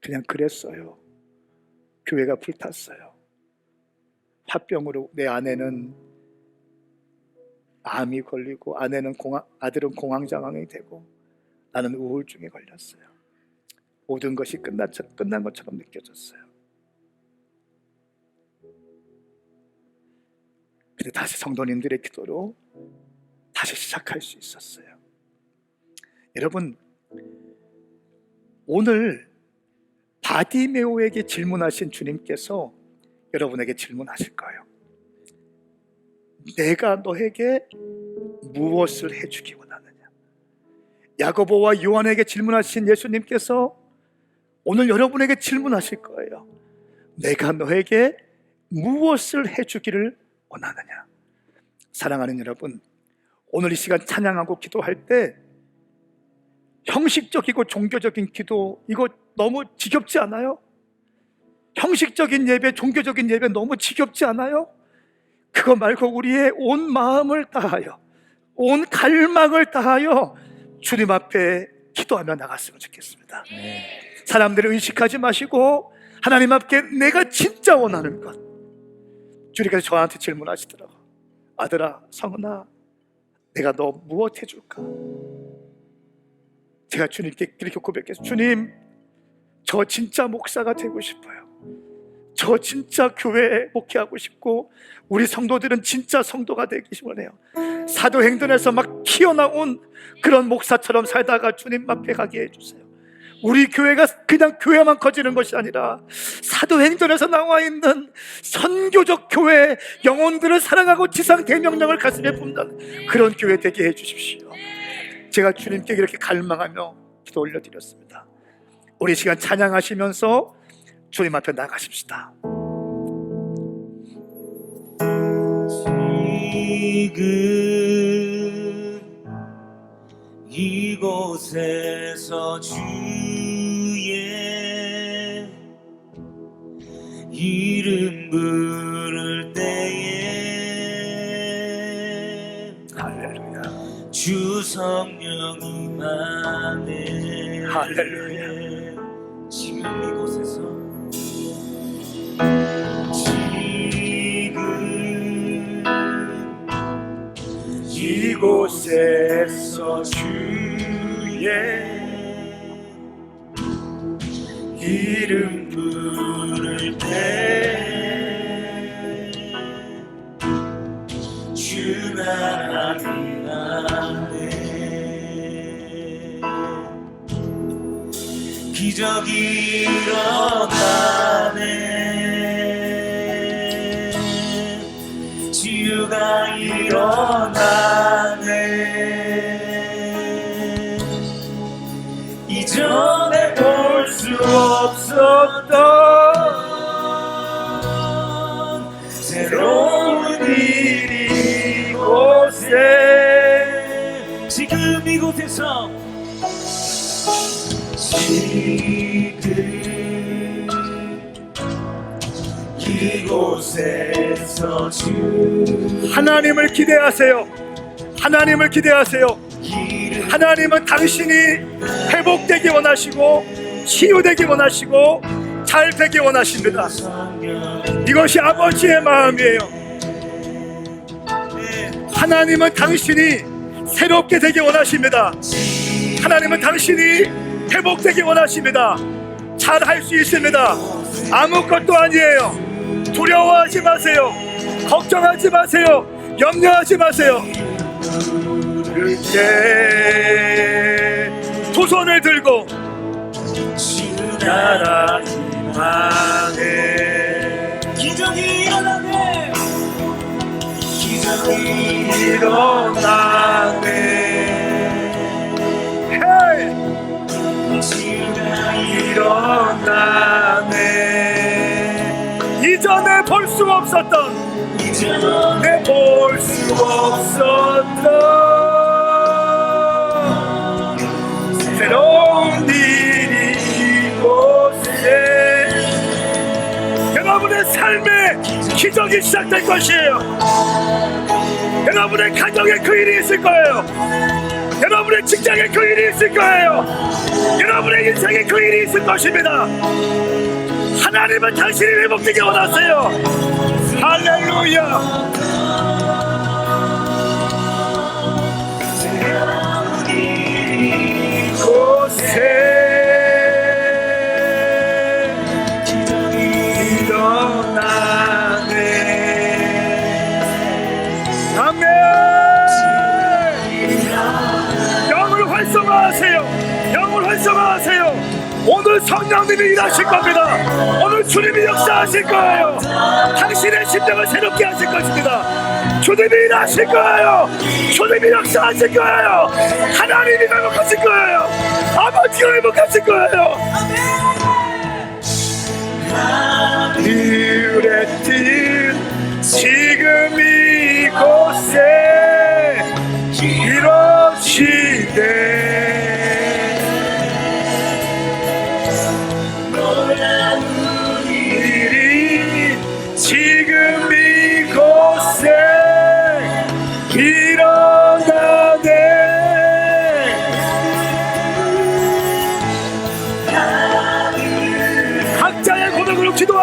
그냥 그랬어요. 교회가 불탔어요. 화병으로 내 아내는 암이 걸리고 아들은 공황장애이 되고 나는 우울증에 걸렸어요. 모든 것이 끝난 것처럼 느껴졌어요. 근데 다시 성도님들의 기도로 다시 시작할 수 있었어요. 여러분, 오늘 바디메오에게 질문하신 주님께서 여러분에게 질문하실 거예요. 내가 너에게 무엇을 해주기 원하느냐? 야고보와 요한에게 질문하신 예수님께서 오늘 여러분에게 질문하실 거예요. 내가 너에게 무엇을 해주기를 원하느냐? 사랑하는 여러분, 오늘 이 시간 찬양하고 기도할 때 형식적이고 종교적인 기도, 이거 너무 지겹지 않아요? 형식적인 예배, 종교적인 예배 너무 지겹지 않아요? 그거 말고 우리의 온 마음을 다하여, 온 갈망을 다하여 주님 앞에 기도하며 나갔으면 좋겠습니다. 사람들을 의식하지 마시고 하나님 앞에 내가 진짜 원하는 것. 주님께서 저한테 질문하시더라고. 아들아, 성은아, 내가 너 무엇 해줄까? 제가 주님께 이렇게 고백해서, 주님, 저 진짜 목사가 되고 싶어요. 저 진짜 교회에 목회하고 싶고 우리 성도들은 진짜 성도가 되기 원해요. 사도행전에서 막 튀어나온 그런 목사처럼 살다가 주님 앞에 가게 해주세요. 우리 교회가 그냥 교회만 커지는 것이 아니라 사도행전에서 나와 있는 선교적 교회, 영혼들을 사랑하고 지상 대명령을 가슴에 품는 그런 교회 되게 해주십시오. 제가 주님께 이렇게 갈망하며 기도 올려드렸습니다. 우리 시간 찬양하시면서 주님 앞에 나가십시다. 지금 이곳에서 주의 이름 부를 때에 할렐루야. 주 성령 임하네. 할렐루야. 지금 이곳에서 이곳에서 주의 이름 부를 때 주 하나님 안에 기적이 일어나네. 치유가 일어나네. 이전에 볼 수 없었던 새로운 일이 이곳에 지금 이곳에서 지금 이곳에서 주 하나님을 기대하세요. 하나님을 기대하세요. 하나님은 당신이 회복되기 원하시고 치유되기 원하시고 잘 되기 원하십니다. 이것이 아버지의 마음이에요. 하나님은 당신이 새롭게 되기 원하십니다. 하나님은 당신이 회복되기 원하십니다. 잘 할 수 있습니다. 아무것도 아니에요. 두려워하지 마세요. 걱정하지 마세요. 염려하지 마세요. 그때 두 손을 들고 하나님 안에 기적이 일어나네. 기적이 일어나네. 헤이! 치유가 일어나네. 이전에 볼 수 없었던, 이전에 볼 수 없었던 새로운 일이 이곳에 여러분의 삶에 기적이 시작될 것이에요. 여러분의 가정에 그 일이 있을 거예요. 여러분의 직장에 그 일이 있을 거예요. 여러분의 인생에 그 일이 있을 것입니다. 하나님은 당신이 회복되게 원하세요. 할렐루야. 이곳에 기적이 일어나네. 아멘. 영을 활성화하세요. 영을 활성화하세요. 오늘 성령님이 일하실 겁니다. 오늘 주님이 역사하실 거예요. 당신의 심령을 새롭게 하실 것입니다. 주님이 일하실 거예요. 주님이 역사하실 거예요. 하나님이 회복하실 거예요. 아버지가 회복하실 거예요. 하늘의 뜻 지금 이곳에 이루어지네.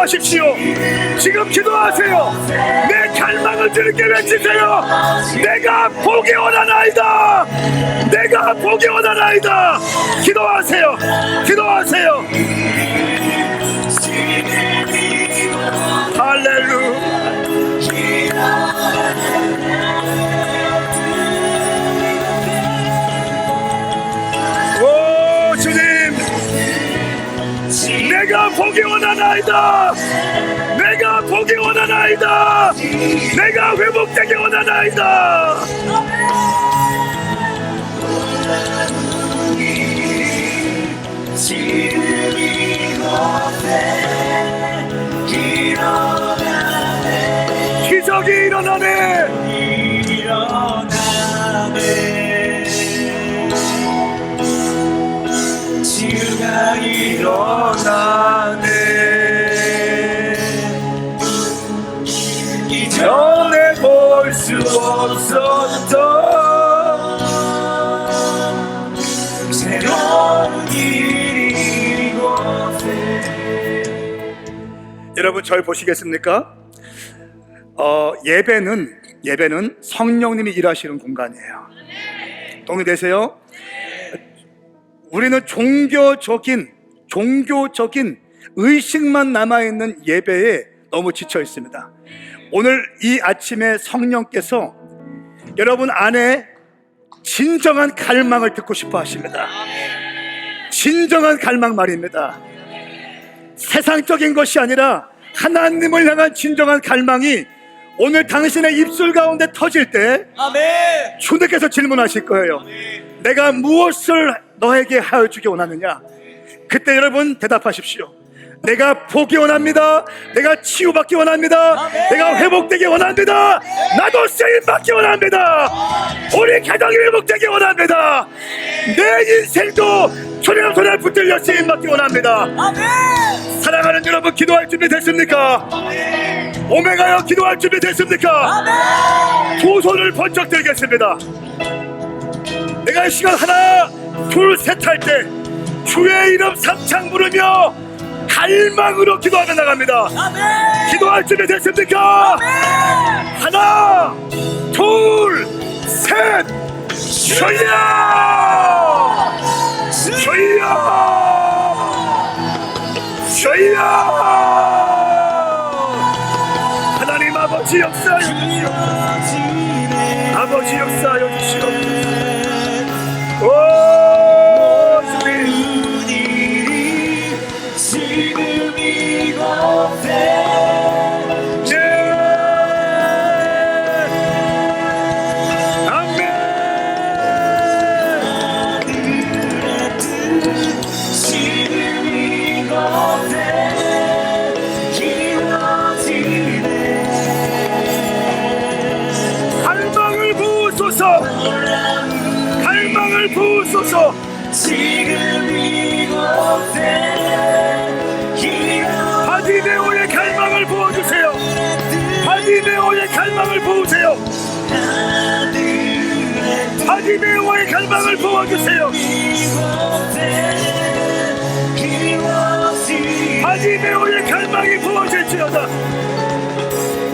기도하십시오. 지금 기도하세요. 내 갈망을 주님께 외치세요. 내가 보기 원하나이다. 내가 보기 원하나이다. 기도하세요. 기도하세요. 할렐루야. 오 주님, 내가 보기 원하나이다. 내가 보기 원하나이다. 내가 회복되기 원하나이다. 기적이 일어나네. 치유가 일어나네. 이전에 볼 수 없었던 새로운 일이 이곳에. 여러분 절 보시겠습니까? 예배는 성령님이 일하시는 공간이에요. 동의되세요? 우리는 종교적인 의식만 남아있는 예배에 너무 지쳐 있습니다. 오늘 이 아침에 성령께서 여러분 안에 진정한 갈망을 듣고 싶어 하십니다. 진정한 갈망 말입니다. 세상적인 것이 아니라 하나님을 향한 진정한 갈망이 오늘 당신의 입술 가운데 터질 때 아멘. 주님께서 질문하실 거예요. 내가 무엇을 너에게 하여 주기 원하느냐? 그때 여러분 대답하십시오. 내가 보기 원합니다. 내가 치유받기 원합니다. 내가 회복되기 원합니다. 나도 쓰임받기 원합니다. 우리 가정이 회복되기 원합니다. 내 인생도 주님 손에 붙들려 쓰임받기 원합니다. 사랑하는 여러분, 기도할 준비 됐습니까? 오메가여, 기도할 준비 됐습니까? 두 손을 번쩍 들겠습니다. 내가 이 시간 하나 둘 셋 할 때 주의 이름 삼창 부르며 갈망으로 기도하며 나갑니다. 기도할 준비 됐습니까? 하나 둘 셋. 주여 주여 주여. 하나님 아버지 역사하여 주시옵소서. 아버지 역사하여 주시옵소서. 오 주님, 지금 이곳에 예. 아멘. 지금 이곳에 이루어지네. 갈망을 부으소서. 갈망을 부으소서. 지금 이곳에 바디메오의 갈망을 부어주세요. 바디메오의 갈망을 부으세요. 바디메오의 갈망을 부어주세요. 바디메오의 갈망이 부어질지어다.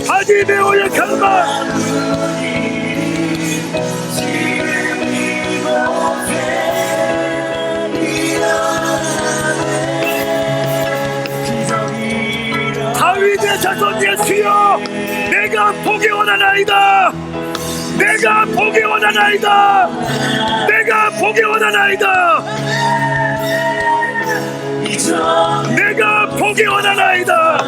바디메오의 갈망. 다윗의 자손 예수여, 내가 보기 원하나이다. 내가 보기 원하나이다. 내가 보기 원하나이다. 내가 보기 원하나이다.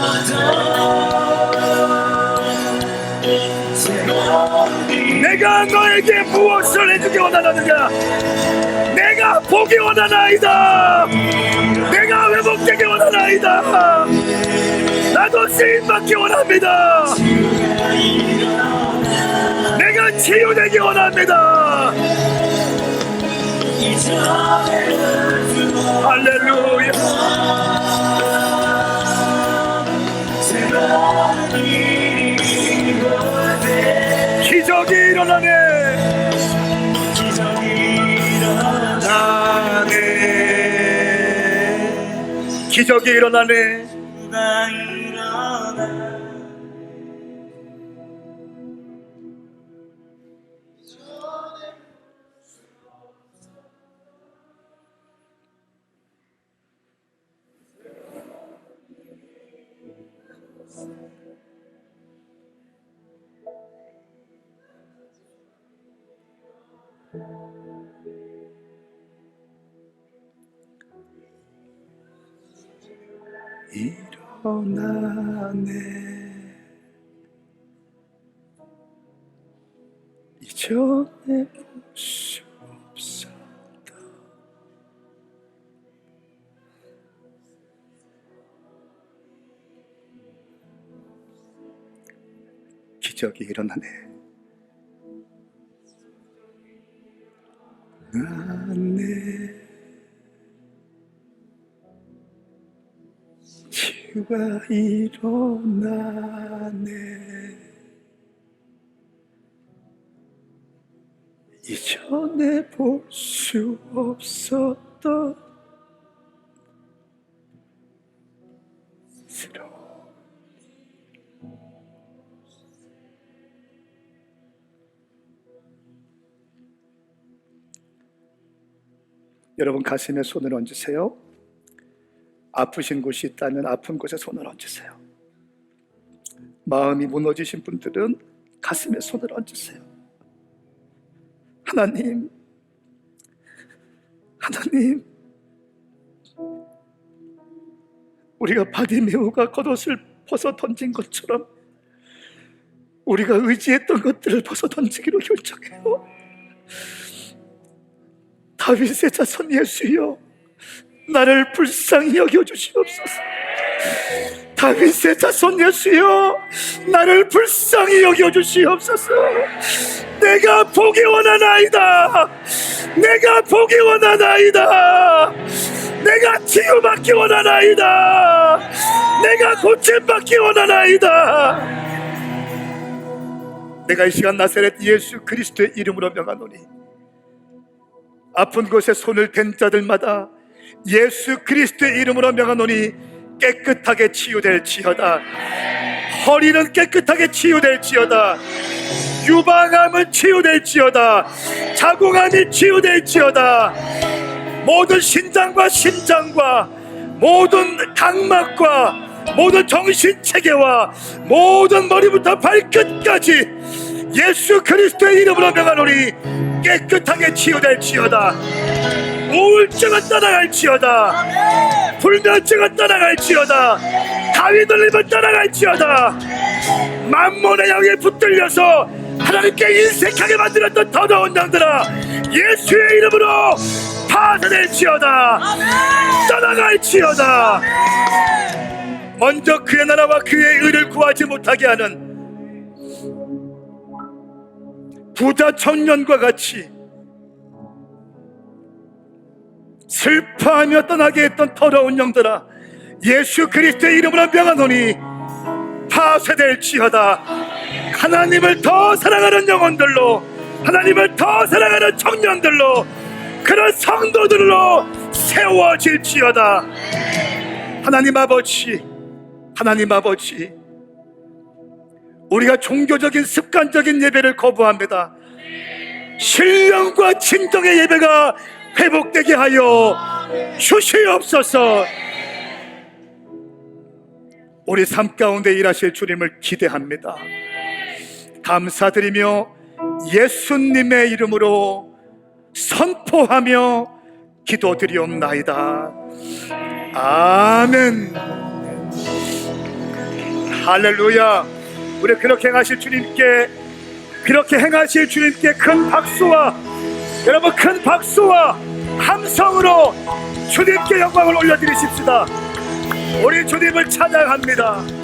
내가 너에게 무엇을 해주기 원하느냐? 내가 보기 원하나이다. 내가 회복되기 원하나이다. 나도 쓰임받기 원합니다. 내가 치유되기 원합니다. 할렐루야. 기적이 일어나네. 기적이 일어나네. 일어나네 이전에 볼 수 없었다. 기적이 일어나네. 나네 치유가 일어나네. 이전에 볼 수 없었던 새로운 여러분 가슴에 손을 얹으세요. 아프신 곳이 있다면 아픈 곳에 손을 얹으세요. 마음이 무너지신 분들은 가슴에 손을 얹으세요. 하나님, 우리가 바디메오가 겉옷을 벗어 던진 것처럼 우리가 의지했던 것들을 벗어 던지기로 결정해요. 다윗의 자손 예수여, 나를 불쌍히 여겨주시옵소서. 다윗의 자손 예수여, 나를 불쌍히 여겨주시옵소서. 내가 보기 원하나이다. 내가 보기 원하나이다. 내가 치유받기 원하나이다. 내가 고침받기 원하나이다. 내가 이 시간 나사렛 예수 그리스도의 이름으로 명하노니 아픈 곳에 손을 댄 자들마다 예수 그리스도의 이름으로 명하노니 깨끗하게 치유될지어다. 허리는 깨끗하게 치유될지어다. 유방암은 치유될지어다. 자궁암이 치유될지어다. 모든 신장과 심장과 모든 각막과 모든 정신체계와 모든 머리부터 발끝까지 예수 그리스도의 이름으로 명하노니 깨끗하게 치유될지어다. 우울증은 떠나갈지어다. 불면증은 떠나갈지어다. 가위 눌림은 떠나갈지어다. 만몬의 영에 붙들려서 하나님께 인색하게 만들었던 더러운 영들아, 예수의 이름으로 파괴될지어다. 떠나갈지어다. 먼저 그의 나라와 그의 의를 구하지 못하게 하는 부자 청년과 같이 슬퍼하며 떠나게 했던 더러운 영들아, 예수 그리스도의 이름으로 명하노니 파쇄될지어다. 하나님을 더 사랑하는 영혼들로, 하나님을 더 사랑하는 청년들로, 그런 성도들로 세워질지어다. 하나님 아버지, 하나님 아버지, 우리가 종교적인 습관적인 예배를 거부합니다. 신령과 진정의 예배가 회복되게 하여 주시옵소서. 우리 삶 가운데 일하실 주님을 기대합니다. 감사드리며 예수님의 이름으로 선포하며 기도드리옵나이다. 아멘. 할렐루야. 우리 그렇게 행하실 주님께, 그렇게 행하실 주님께 큰 박수와, 여러분 큰 박수와 함성으로 주님께 영광을 올려드리십시다. 우리 주님을 찬양합니다.